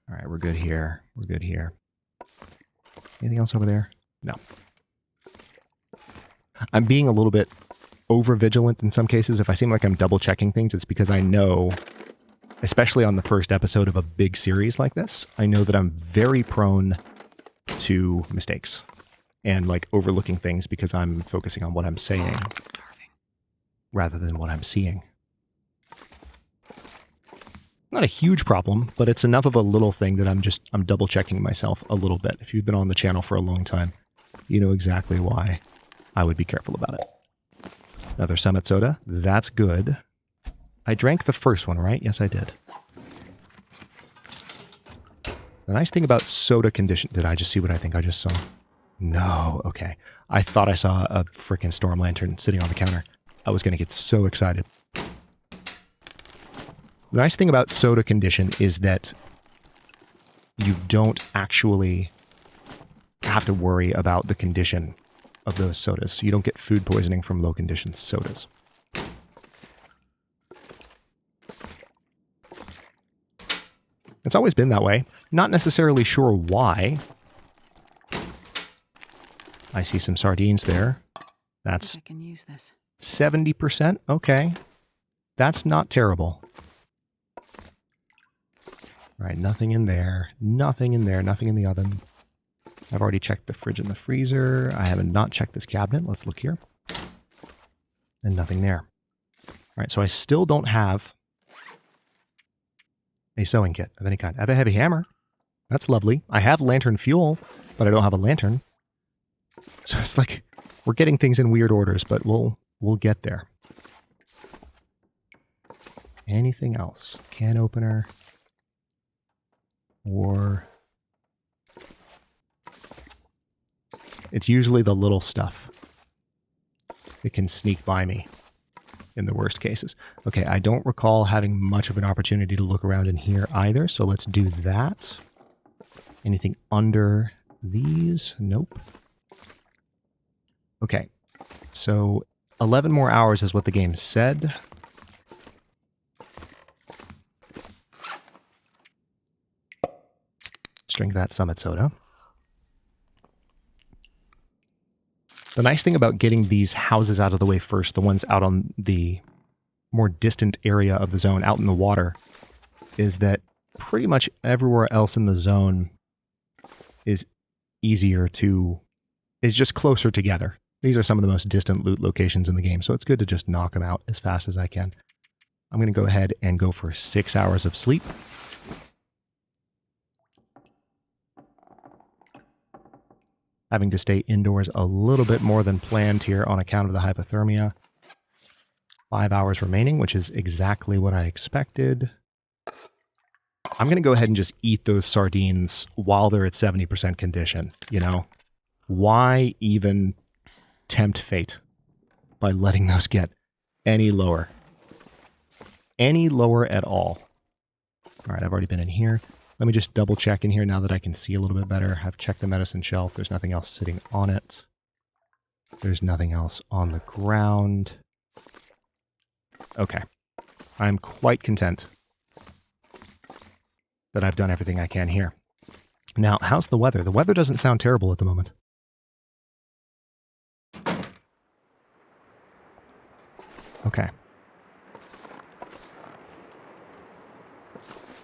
All right, we're good here. We're good here. Anything else over there? No. I'm being a little bit over-vigilant in some cases. If I seem like I'm double-checking things, it's because I know, especially on the first episode of a big series like this, I know that I'm very prone to mistakes and like overlooking things because I'm focusing on what I'm saying rather than what I'm seeing. Not a huge problem, but it's enough of a little thing that I'm double checking myself a little bit. If you've been on the channel for a long time, you know exactly why I would be careful about it. Another Summit soda. That's good. I drank the first one, right? Yes, I did. The nice thing about soda condition... Did I just see what I think I just saw? No. Okay. I thought I saw a freaking storm lantern sitting on the counter. I was going to get so excited. The nice thing about soda condition is that you don't actually have to worry about the condition of those sodas. You don't get food poisoning from low condition sodas. It's always been that way. Not necessarily sure why. I see some sardines there. That's I can use this. 70%. Okay. That's not terrible. Right, nothing in there. Nothing in there. Nothing in the oven. I've already checked the fridge and the freezer. I haven't not checked this cabinet. Let's look here. And nothing there. All right, so I still don't have a sewing kit of any kind. I have a heavy hammer. That's lovely. I have lantern fuel, but I don't have a lantern. So it's like we're getting things in weird orders, but we'll get there. Anything else? Can opener. Or it's usually the little stuff that can sneak by me in the worst cases. Okay, I don't recall having much of an opportunity to look around in here either, so let's do that. Anything under these? Nope. Okay, so 11 more hours is what the game said. Let's drink that Summit soda. The nice thing about getting these houses out of the way first, the ones out on the more distant area of the zone, out in the water, is that pretty much everywhere else in the zone is easier to... is just closer together. These are some of the most distant loot locations in the game, so it's good to just knock them out as fast as I can. I'm going to go ahead and go for 6 hours of sleep. Having to stay indoors a little bit more than planned here on account of the hypothermia. 5 hours remaining, which is exactly what I expected. I'm going to go ahead and just eat those sardines while they're at 70% condition, you know? Why even tempt fate by letting those get any lower? Any lower at all. All right, I've already been in here. Let me just double check in here now that I can see a little bit better. I've checked the medicine shelf. There's nothing else sitting on it. There's nothing else on the ground. Okay. I'm quite content that I've done everything I can here. Now, how's the weather? The weather doesn't sound terrible at the moment. Okay.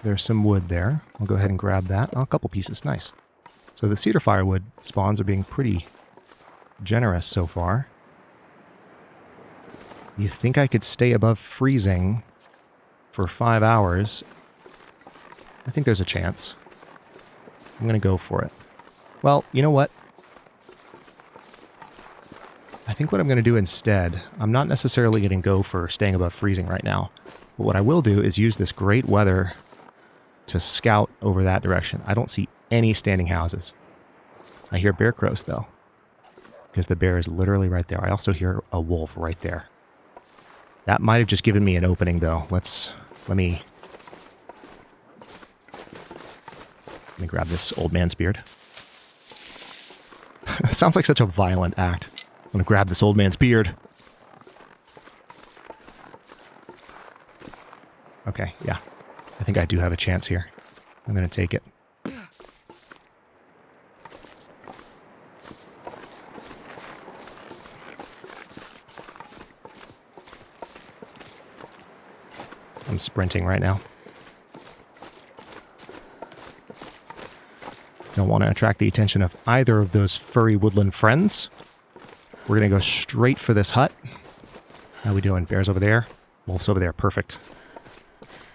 There's some wood there. I'll go ahead and grab that. Oh, a couple pieces. Nice. So the cedar firewood spawns are being pretty generous so far. You think I could stay above freezing for 5 hours? I think there's a chance. I'm going to go for it. Well, you know what? I think what I'm going to do instead, I'm not necessarily going to go for staying above freezing right now. But what I will do is use this great weather to scout over that direction. I don't see any standing houses. I hear bear crows, though, because the bear is literally right there. I also hear a wolf right there. That might have just given me an opening, though. Let me grab this old man's beard. Sounds like such a violent act. I'm going to grab this old man's beard. Okay, yeah. I think I do have a chance here. I'm going to take it. I'm sprinting right now. Don't want to attract the attention of either of those furry woodland friends. We're going to go straight for this hut. How we doing? Bear's over there. Wolf's over there. Perfect.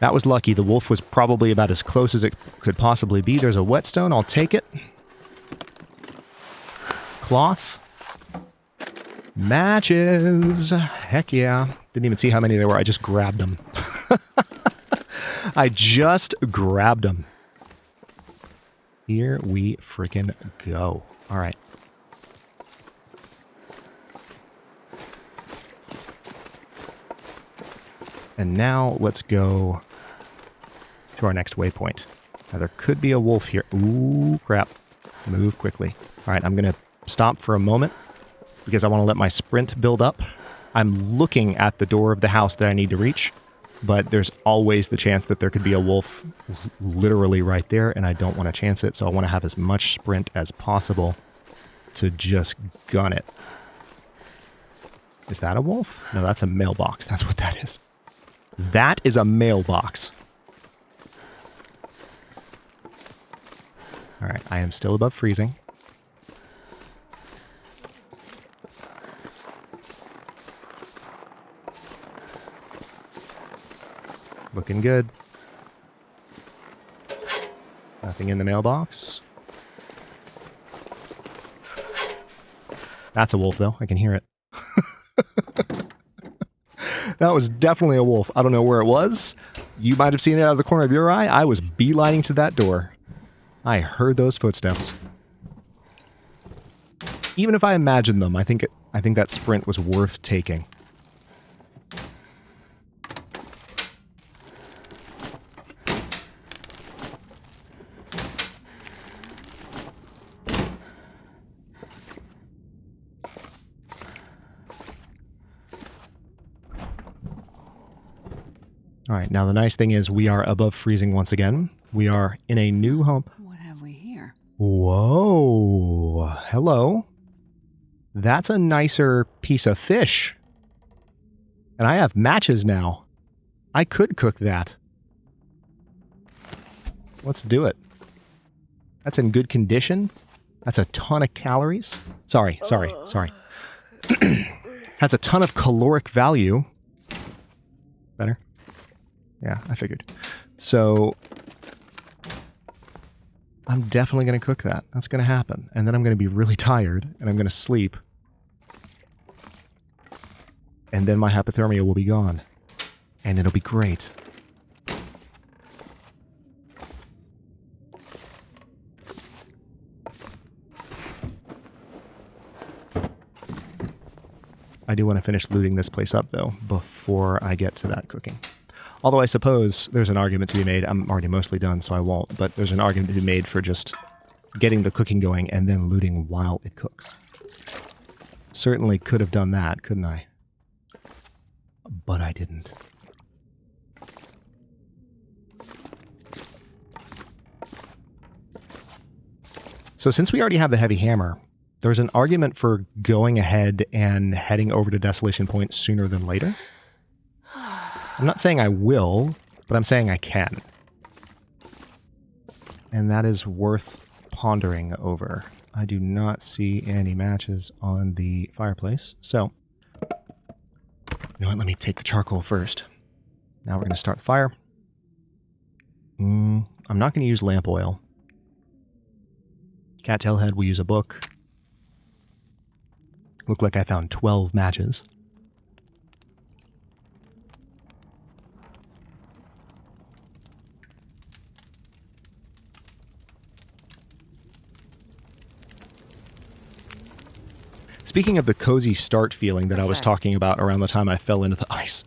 That was lucky. The wolf was probably about as close as it could possibly be. There's a whetstone. I'll take it. Cloth. Matches! Heck yeah. Didn't even see how many there were. I just grabbed them. I just grabbed them. Here we freaking go. All right. And now let's go to our next waypoint. Now there could be a wolf here. Ooh, crap. Move quickly. All right, I'm going to stop for a moment because I want to let my sprint build up. I'm looking at the door of the house that I need to reach, but there's always the chance that there could be a wolf literally right there, and I don't want to chance it, so I want to have as much sprint as possible to just gun it. Is that a wolf? No, that's a mailbox. That's what that is. That is a mailbox. All right, I am still above freezing. Looking good. Nothing in the mailbox. That's a wolf, though. I can hear it. That was definitely a wolf. I don't know where it was. You might have seen it out of the corner of your eye. I was beelining to that door. I heard those footsteps. Even if I imagined them, I think that sprint was worth taking. All right, now the nice thing is we are above freezing once again. We are in a new home. What have we here? Whoa, hello. That's a nicer piece of fish. And I have matches now. I could cook that. Let's do it. That's in good condition. That's a ton of calories. Sorry. Has a ton of caloric value. Better? Yeah, I figured. So, I'm definitely going to cook that. That's going to happen. And then I'm going to be really tired, and I'm going to sleep. And then my hypothermia will be gone. And it'll be great. I do want to finish looting this place up, though, before I get to that cooking. Although I suppose there's an argument to be made. I'm already mostly done, so I won't. But there's an argument to be made for just getting the cooking going and then looting while it cooks. Certainly could have done that, couldn't I? But I didn't. So since we already have the heavy hammer, there's an argument for going ahead and heading over to Desolation Point sooner than later. I'm not saying I will, but I'm saying I can. And that is worth pondering over. I do not see any matches on the fireplace, so... You know what, let me take the charcoal first. Now we're going to start the fire. I'm not going to use lamp oil. Cattail head, we use a book. Looked like I found 12 matches. Speaking of the cozy start feeling that I was talking about around the time I fell into the ice.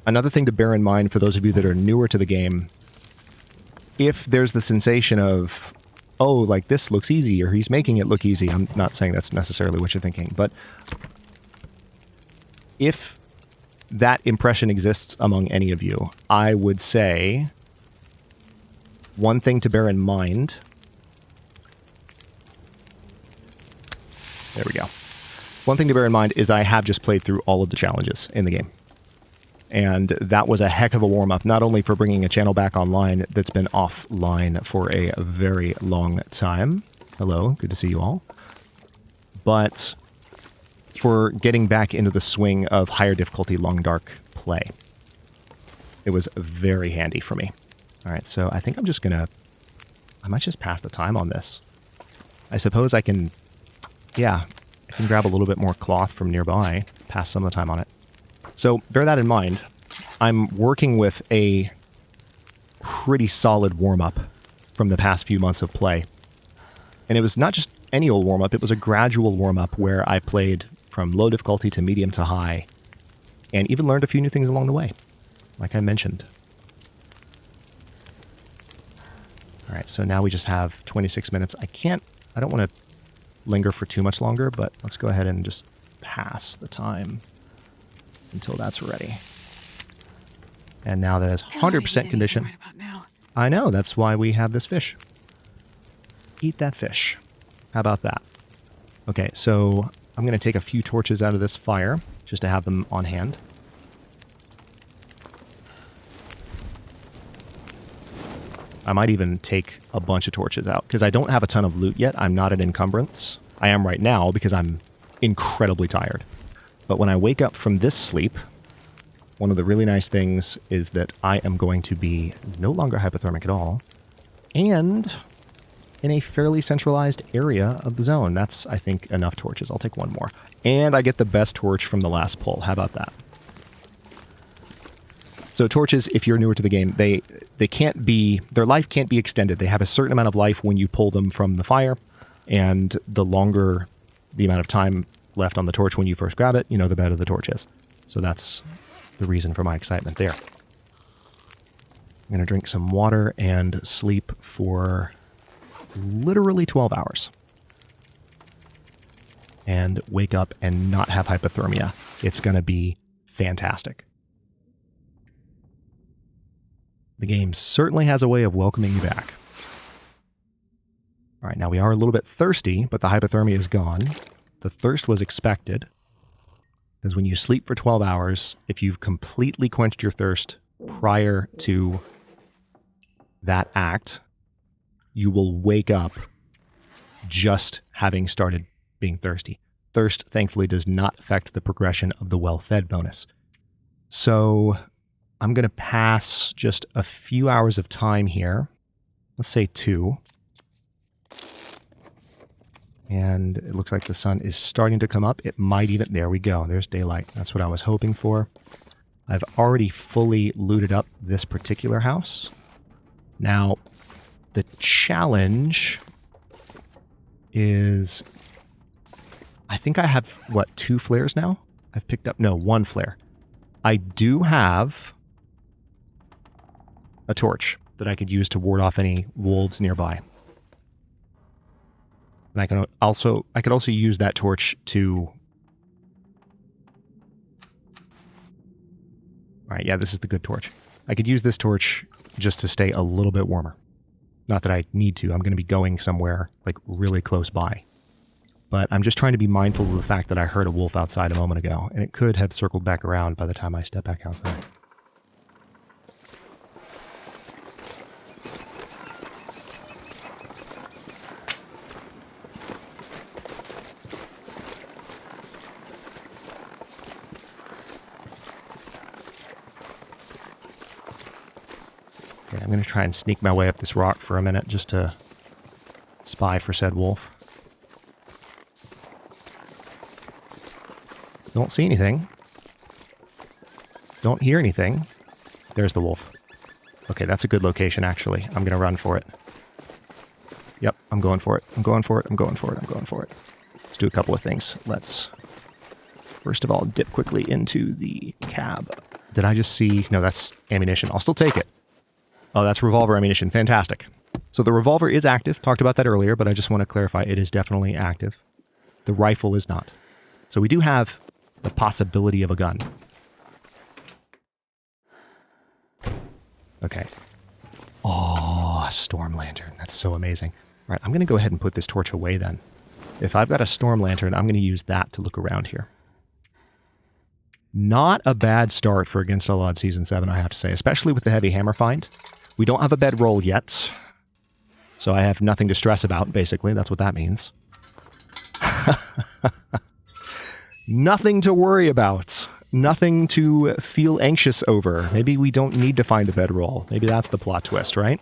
Another thing to bear in mind for those of you that are newer to the game, if there's the sensation of, oh, like this looks easy, or he's making it look easy, I'm not saying that's necessarily what you're thinking, but if that impression exists among any of you, I would say one thing to bear in mind... There we go. One thing to bear in mind is I have just played through all of the challenges in the game. And that was a heck of a warm-up, not only for bringing a channel back online that's been offline for a very long time. Hello, good to see you all. But for getting back into the swing of higher difficulty Long Dark play. It was very handy for me. All right, so I think I'm just going to... I might just pass the time on this. I suppose I can... Yeah, I can grab a little bit more cloth from nearby, pass some of the time on it. So bear that in mind. I'm working with a pretty solid warm-up from the past few months of play. And it was not just any old warm-up, it was a gradual warm-up where I played from low difficulty to medium to high, and even learned a few new things along the way, like I mentioned. Alright, so now we just have 26 minutes. I don't want to linger for too much longer, but let's go ahead and just pass the time until that's ready. And now that is 100% condition. Right about now. I know, that's why we have this fish. Eat that fish. How about that? Okay, so I'm going to take a few torches out of this fire, just to have them on hand. I might even take a bunch of torches out, because I don't have a ton of loot yet. I'm not an encumbrance. I am right now, because I'm incredibly tired. But when I wake up from this sleep, one of the really nice things is that I am going to be no longer hypothermic at all, and in a fairly centralized area of the zone. That's, I think, enough torches. I'll take one more. And I get the best torch from the last pull. How about that? So torches, if you're newer to the game, they can't be, their life can't be extended. They have a certain amount of life when you pull them from the fire, and the longer the amount of time left on the torch when you first grab it, the better the torch is. So that's the reason for my excitement there. I'm going to drink some water and sleep for literally 12 hours. And wake up and not have hypothermia. It's going to be fantastic. The game certainly has a way of welcoming you back. All right, now we are a little bit thirsty, but the hypothermia is gone. The thirst was expected, because when you sleep for 12 hours, if you've completely quenched your thirst prior to that act, you will wake up just having started being thirsty. Thirst, thankfully, does not affect the progression of the well-fed bonus. So I'm going to pass just a few hours of time here. Let's say 2. And it looks like the sun is starting to come up. It might even... There we go. There's daylight. That's what I was hoping for. I've already fully looted up this particular house. Now, the challenge is... I think I have, 2 flares now? I've picked up... No, 1 flare. I do have a torch that I could use to ward off any wolves nearby. And I could also use that torch to... Alright, yeah, this is the good torch. I could use this torch just to stay a little bit warmer. Not that I need to. I'm going to be going somewhere, really close by. But I'm just trying to be mindful of the fact that I heard a wolf outside a moment ago, and it could have circled back around by the time I step back outside. Okay, I'm going to try and sneak my way up this rock for a minute just to spy for said wolf. Don't see anything. Don't hear anything. There's the wolf. Okay, that's a good location, actually. I'm going to run for it. Yep, I'm going for it. I'm going for it. I'm going for it. I'm going for it. Let's do a couple of things. Let's, first of all, dip quickly into the cab. Did I just see... No, that's ammunition. I'll still take it. Oh, that's revolver ammunition. Fantastic. So the revolver is active. Talked about that earlier, but I just want to clarify it is definitely active. The rifle is not. So we do have the possibility of a gun. Okay. Oh, a storm lantern. That's so amazing. All right, I'm going to go ahead and put this torch away then. If I've got a storm lantern, I'm going to use that to look around here. Not a bad start for Against All Odds Season 7, I have to say, especially with the heavy hammer find. We don't have a bedroll yet, so I have nothing to stress about, basically. That's what that means. Nothing to worry about. Nothing to feel anxious over. Maybe we don't need to find a bedroll. Maybe that's the plot twist, right?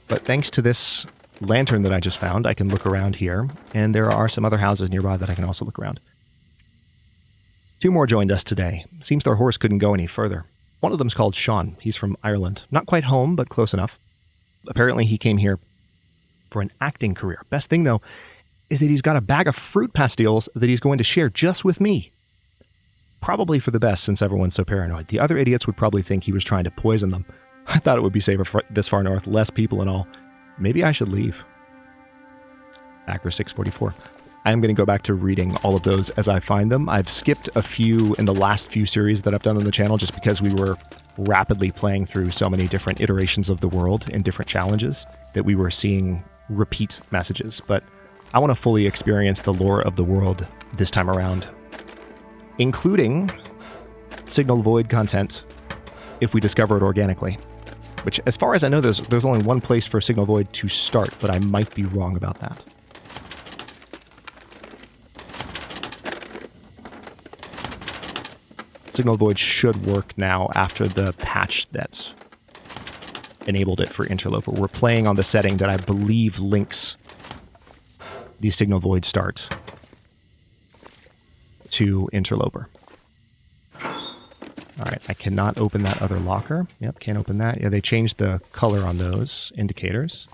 But thanks to this lantern that I just found, I can look around here, and there are some other houses nearby that I can also look around. 2 more joined us today. Seems their horse couldn't go any further. One of them's called Sean. He's from Ireland. Not quite home, but close enough. Apparently he came here for an acting career. Best thing, though, is that he's got a bag of fruit pastilles that he's going to share just with me. Probably for the best, since everyone's so paranoid. The other idiots would probably think he was trying to poison them. I thought it would be safer for this far north, less people and all. Maybe I should leave. Actor 644. I am going to go back to reading all of those as I find them. I've skipped a few in the last few series that I've done on the channel just because we were rapidly playing through so many different iterations of the world and different challenges that we were seeing repeat messages. But I want to fully experience the lore of the world this time around, including Signal Void content if we discover it organically. Which, as far as I know, there's only one place for Signal Void to start, but I might be wrong about that. Signal Void should work now after the patch that enabled it for Interloper. We're playing on the setting that I believe links the Signal Void start to Interloper. Alright, I cannot open that other locker. Yep, can't open that. Yeah, they changed the color on those indicators.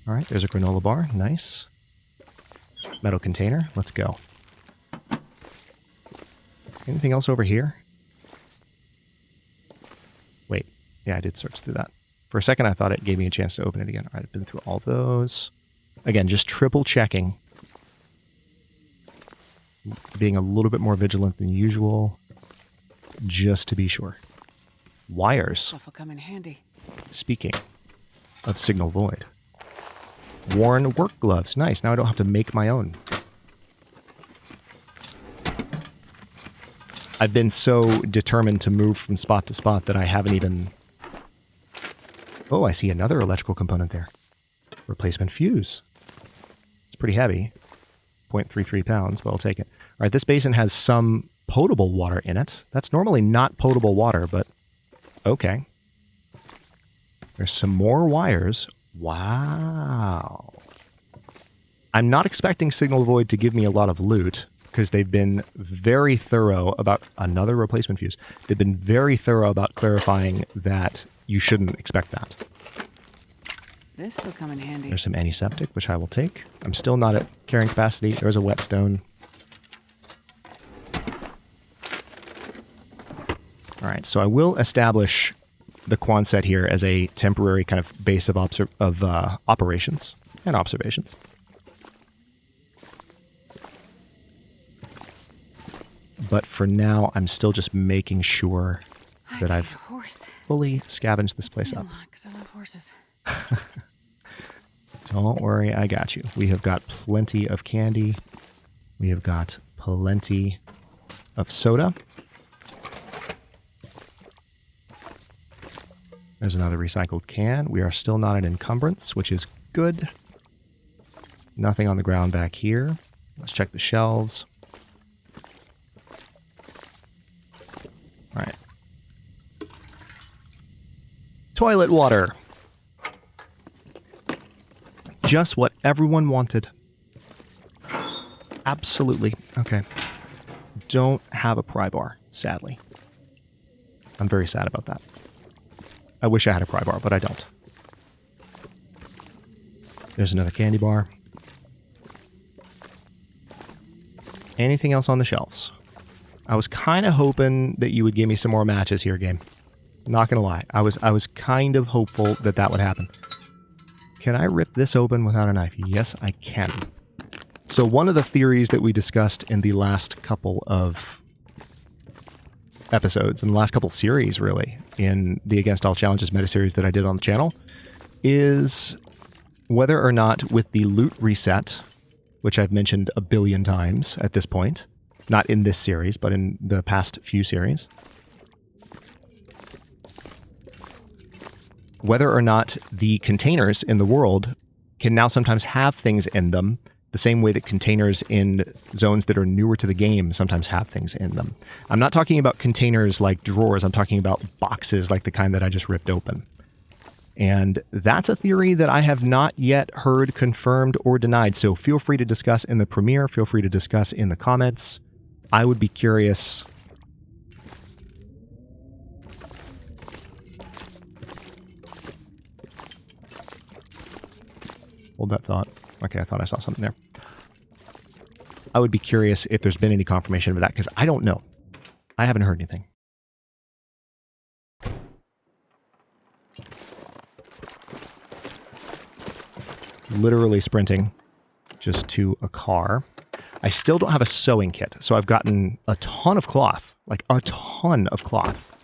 Alright, there's a granola bar. Nice. Metal container. Let's go. Anything else over here? Wait. Yeah, I did search through that. For a second, I thought it gave me a chance to open it again. Alright, I've been through all those. Again, just triple checking. Being a little bit more vigilant than usual, just to be sure. Wires. Stuff will come in handy. Speaking of Signal Void. Worn work gloves. Nice. Now I don't have to make my own. I've been so determined to move from spot to spot that I haven't even... Oh, I see another electrical component there. Replacement fuse. It's pretty heavy. 0.33 pounds, but I'll take it. All right, this basin has some potable water in it. That's normally not potable water, but okay. There's some more wires. Wow. I'm not expecting Signal Void to give me a lot of loot, because they've been very thorough about another replacement fuse. They've been very thorough about clarifying that you shouldn't expect that. This will come in handy. There's some antiseptic, which I will take. I'm still not at carrying capacity. There's a whetstone. All right, so I will establish the Quonset here as a temporary kind of base of operations and observations. But for now, I'm still just making sure that I've fully scavenged this place up. I love horses. Don't worry, I got you. We have got plenty of candy. We have got plenty of soda. There's another recycled can. We are still not an encumbrance, which is good. Nothing on the ground back here. Let's check the shelves. All right. Toilet water. Just what everyone wanted. Absolutely. Okay. Don't have a pry bar, sadly. I'm very sad about that. I wish I had a pry bar, but I don't. There's another candy bar. Anything else on the shelves? I was kind of hoping that you would give me some more matches here, game. Not gonna lie. I was kind of hopeful that that would happen. Can I rip this open without a knife? Yes, I can. So one of the theories that we discussed in the last couple of episodes, in the last couple series, really, in the Against All Challenges meta-series that I did on the channel, is whether or not with the loot reset, which I've mentioned a billion times at this point, not in this series, but in the past few series, whether or not the containers in the world can now sometimes have things in them the same way that containers in zones that are newer to the game sometimes have things in them. I'm not talking about containers like drawers, I'm talking about boxes like the kind that I just ripped open. And that's a theory that I have not yet heard confirmed or denied. So feel free to discuss in the premiere. Feel free to discuss in the comments. I would be curious. Hold that thought. Okay, I thought I saw something there. I would be curious if there's been any confirmation of that, because I don't know. I haven't heard anything. Literally sprinting just to a car. I still don't have a sewing kit, so I've gotten a ton of cloth, like a ton of cloth.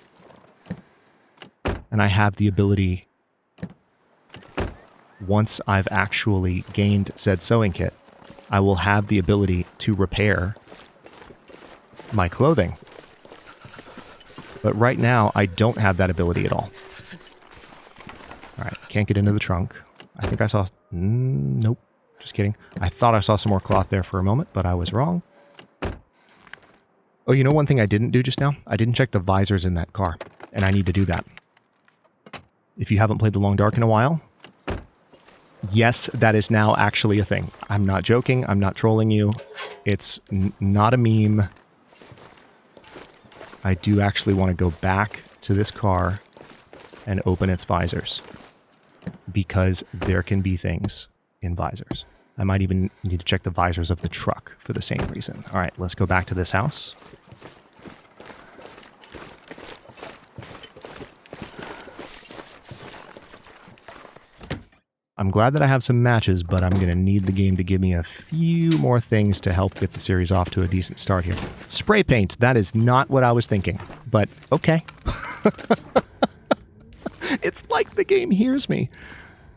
And I have the ability, once I've actually gained said sewing kit, I will have the ability to repair my clothing. But right now, I don't have that ability at all. All right, can't get into the trunk. I think I saw... nope, just kidding. I thought I saw some more cloth there for a moment, but I was wrong. Oh, you know one thing I didn't do just now? I didn't check the visors in that car, and I need to do that. If you haven't played The Long Dark in a while, yes, that is now actually a thing. I'm not joking. I'm not trolling you. It's not a meme. I do actually want to go back to this car and open its visors, because there can be things in visors. I might even need to check the visors of the truck for the same reason. All right, let's go back to this house. I'm glad that I have some matches, but I'm going to need the game to give me a few more things to help get the series off to a decent start here. Spray paint, that is not what I was thinking, but okay. It's like the game hears me.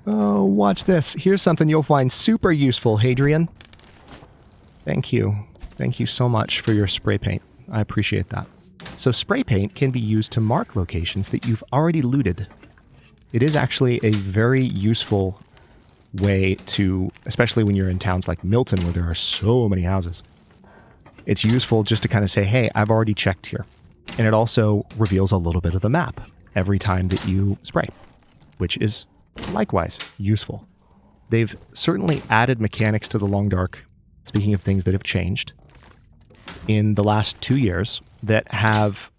Oh, watch this. Here's something you'll find super useful, Hadrian. Thank you. Thank you so much for your spray paint. I appreciate that. So spray paint can be used to mark locations that you've already looted. It is actually a very useful way to, especially when you're in towns like Milton where there are so many houses. It's useful just to kind of say, hey, I've already checked here. And it also reveals a little bit of the map every time that you spray, which is likewise useful. They've certainly added mechanics to The Long Dark, speaking of things that have changed, in the last 2 years that have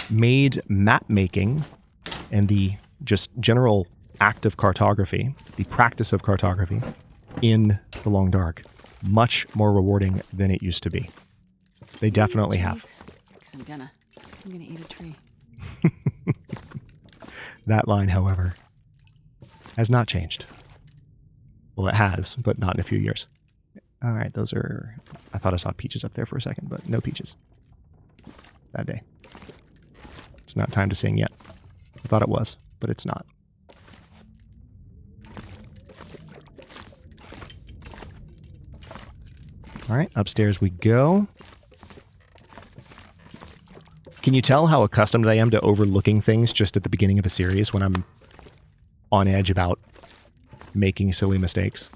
made map making and the just general act of cartography, the practice of cartography in The Long Dark, much more rewarding than it used to be. They definitely have. Because I'm gonna eat a tree. That line, however, has not changed. Well, it has, but not in a few years. All right, those are... I thought I saw peaches up there for a second, but no peaches that day. It's not time to sing yet. I thought it was, but it's not. All right, upstairs we go. Can you tell how accustomed I am to overlooking things just at the beginning of a series when I'm on edge about making silly mistakes?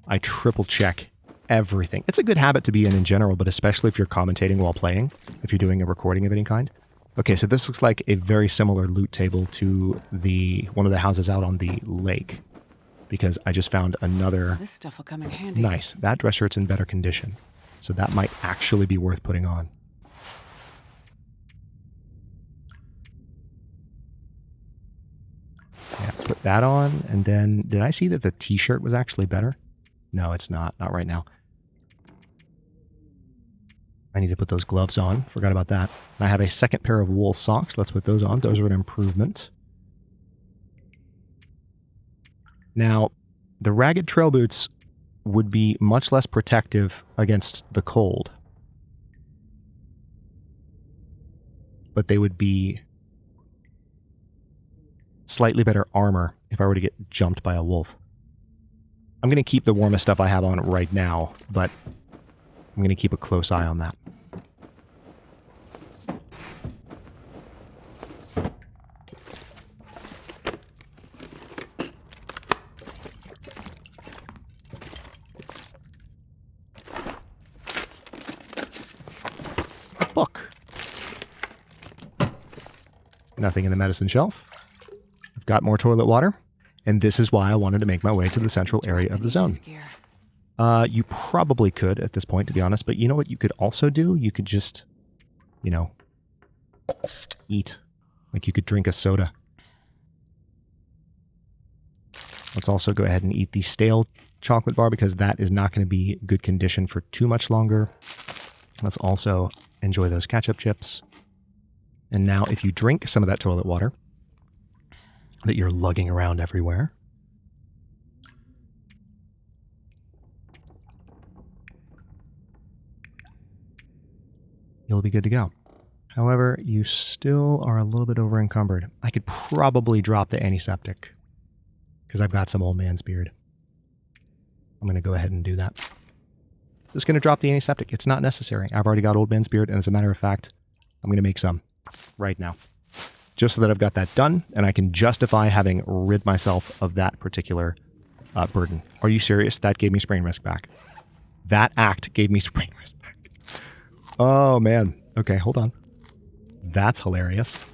I triple check everything. It's a good habit to be in general, but especially if you're commentating while playing, if you're doing a recording of any kind. Okay, so this looks like a very similar loot table to one of the houses out on the lake, because I just found another... This stuff will come in handy. Nice. That dress shirt's in better condition, so that might actually be worth putting on. Yeah, put that on, and then... Did I see that the t-shirt was actually better? No, it's not. Not right now. I need to put those gloves on. Forgot about that. I have a second pair of wool socks. Let's put those on. Those are an improvement. Now, the ragged trail boots would be much less protective against the cold. But they would be slightly better armor if I were to get jumped by a wolf. I'm going to keep the warmest stuff I have on right now, but I'm going to keep a close eye on that. A book. Nothing in the medicine shelf. got more toilet water, and this is why I wanted to make my way to the central area of the zone. You probably could at this point, to be honest, but you know what you could also do? You could just, you know, eat. Like you could drink a soda. Let's also go ahead and eat the stale chocolate bar because that is not going to be good condition for too much longer. Let's also enjoy those ketchup chips. And now if you drink some of that toilet water that you're lugging around everywhere, you'll be good to go. However, you still are a little bit over encumbered. I could probably drop the antiseptic because I've got some old man's beard. I'm going to go ahead and do that. Just going to drop the antiseptic. It's not necessary. I've already got old man's beard, and as a matter of fact, I'm going to make some right now. Just so that I've got that done, and I can justify having rid myself of that particular burden. Are you serious? That gave me sprain risk back. That act gave me sprain risk back. Oh, man. Okay, hold on. That's hilarious.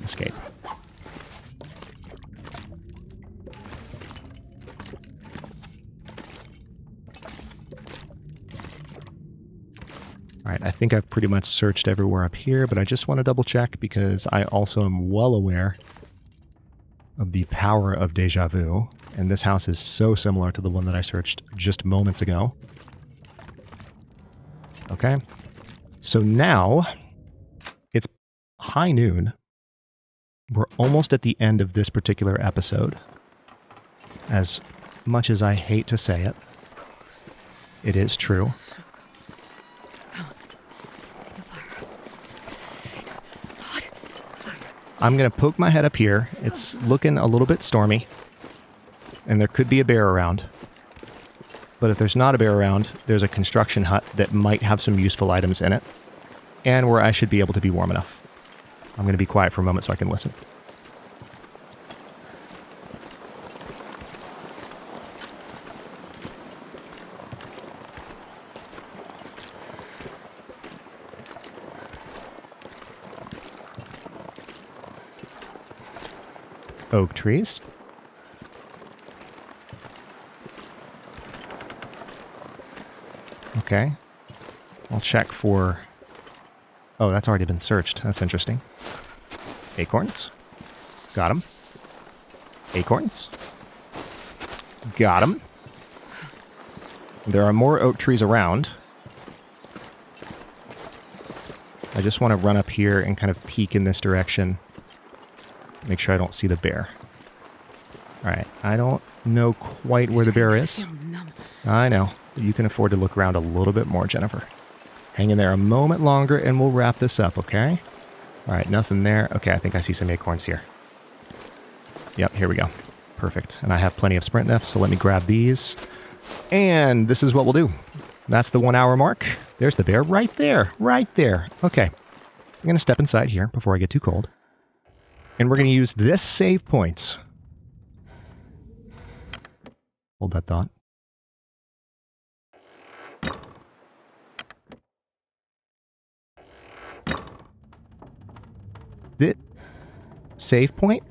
Escape. Alright, I think I've pretty much searched everywhere up here, but I just want to double check because I also am well aware of the power of deja vu, and this house is so similar to the one that I searched just moments ago. Okay, so now it's high noon. We're almost at the end of this particular episode. As much as I hate to say it, it is true. I'm going to poke my head up here. It's looking a little bit stormy, and there could be a bear around. But if there's not a bear around, there's a construction hut that might have some useful items in it, and where I should be able to be warm enough. I'm going to be quiet for a moment so I can listen. Oak trees. Okay. I'll check for... Oh, that's already been searched. That's interesting. Acorns. Got them. Acorns. Got them. There are more oak trees around. I just want to run up here and kind of peek in this direction. Make sure I don't see the bear. Alright, I don't know quite where the bear is. I know. You can afford to look around a little bit more, Jennifer. Hang in there a moment longer and we'll wrap this up, okay? Alright, nothing there. Okay, I think I see some acorns here. Yep, here we go. Perfect. And I have plenty of sprint left, so let me grab these. And this is what we'll do. That's the 1 hour mark. There's the bear right there. Right there. Okay. I'm going to step inside here before I get too cold. And we're going to use this save point. Hold that thought. Save point?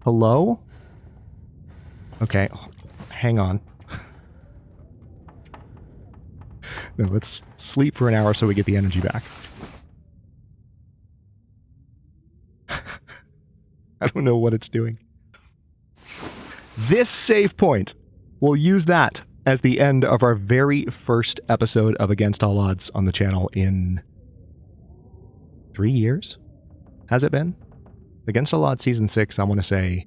Hello? Okay, hang on. No, let's sleep for an hour so we get the energy back. I don't know what it's doing. This save point, we'll use that as the end of our very first episode of Against All Odds on the channel in 3 years? Has it been? Against All Odds Season 6, I want to say,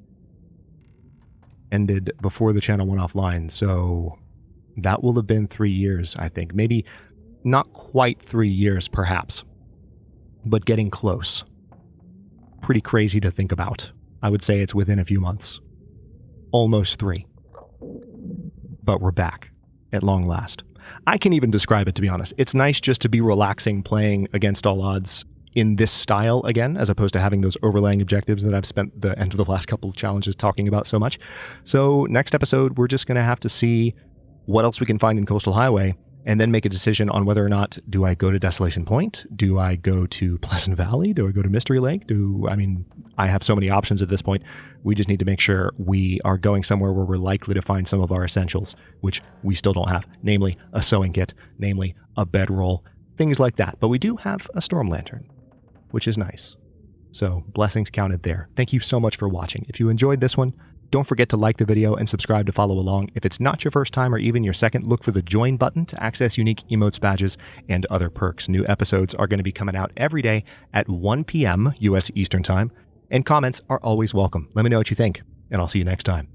ended before the channel went offline, so that will have been 3 years, I think. Maybe not quite 3 years, perhaps, but getting close. Pretty crazy to think about. I would say it's within a few months. Almost 3. But we're back, at long last. I can even describe it, to be honest. It's nice just to be relaxing playing Against All Odds in this style again, as opposed to having those overlaying objectives that I've spent the end of the last couple of challenges talking about so much. So next episode, we're just going to have to see what else we can find in Coastal Highway and then make a decision on whether or not do I go to Desolation Point? Do I go to Pleasant Valley? Do I go to Mystery Lake? I have so many options at this point. We just need to make sure we are going somewhere where we're likely to find some of our essentials, which we still don't have, namely a sewing kit, namely a bedroll, things like that. But we do have a storm lantern, which is nice. So blessings counted there. Thank you so much for watching. If you enjoyed this one, don't forget to like the video and subscribe to follow along. If it's not your first time or even your second, look for the join button to access unique emotes, badges, and other perks. New episodes are going to be coming out every day at 1 p.m. U.S. Eastern Time, and comments are always welcome. Let me know what you think, and I'll see you next time.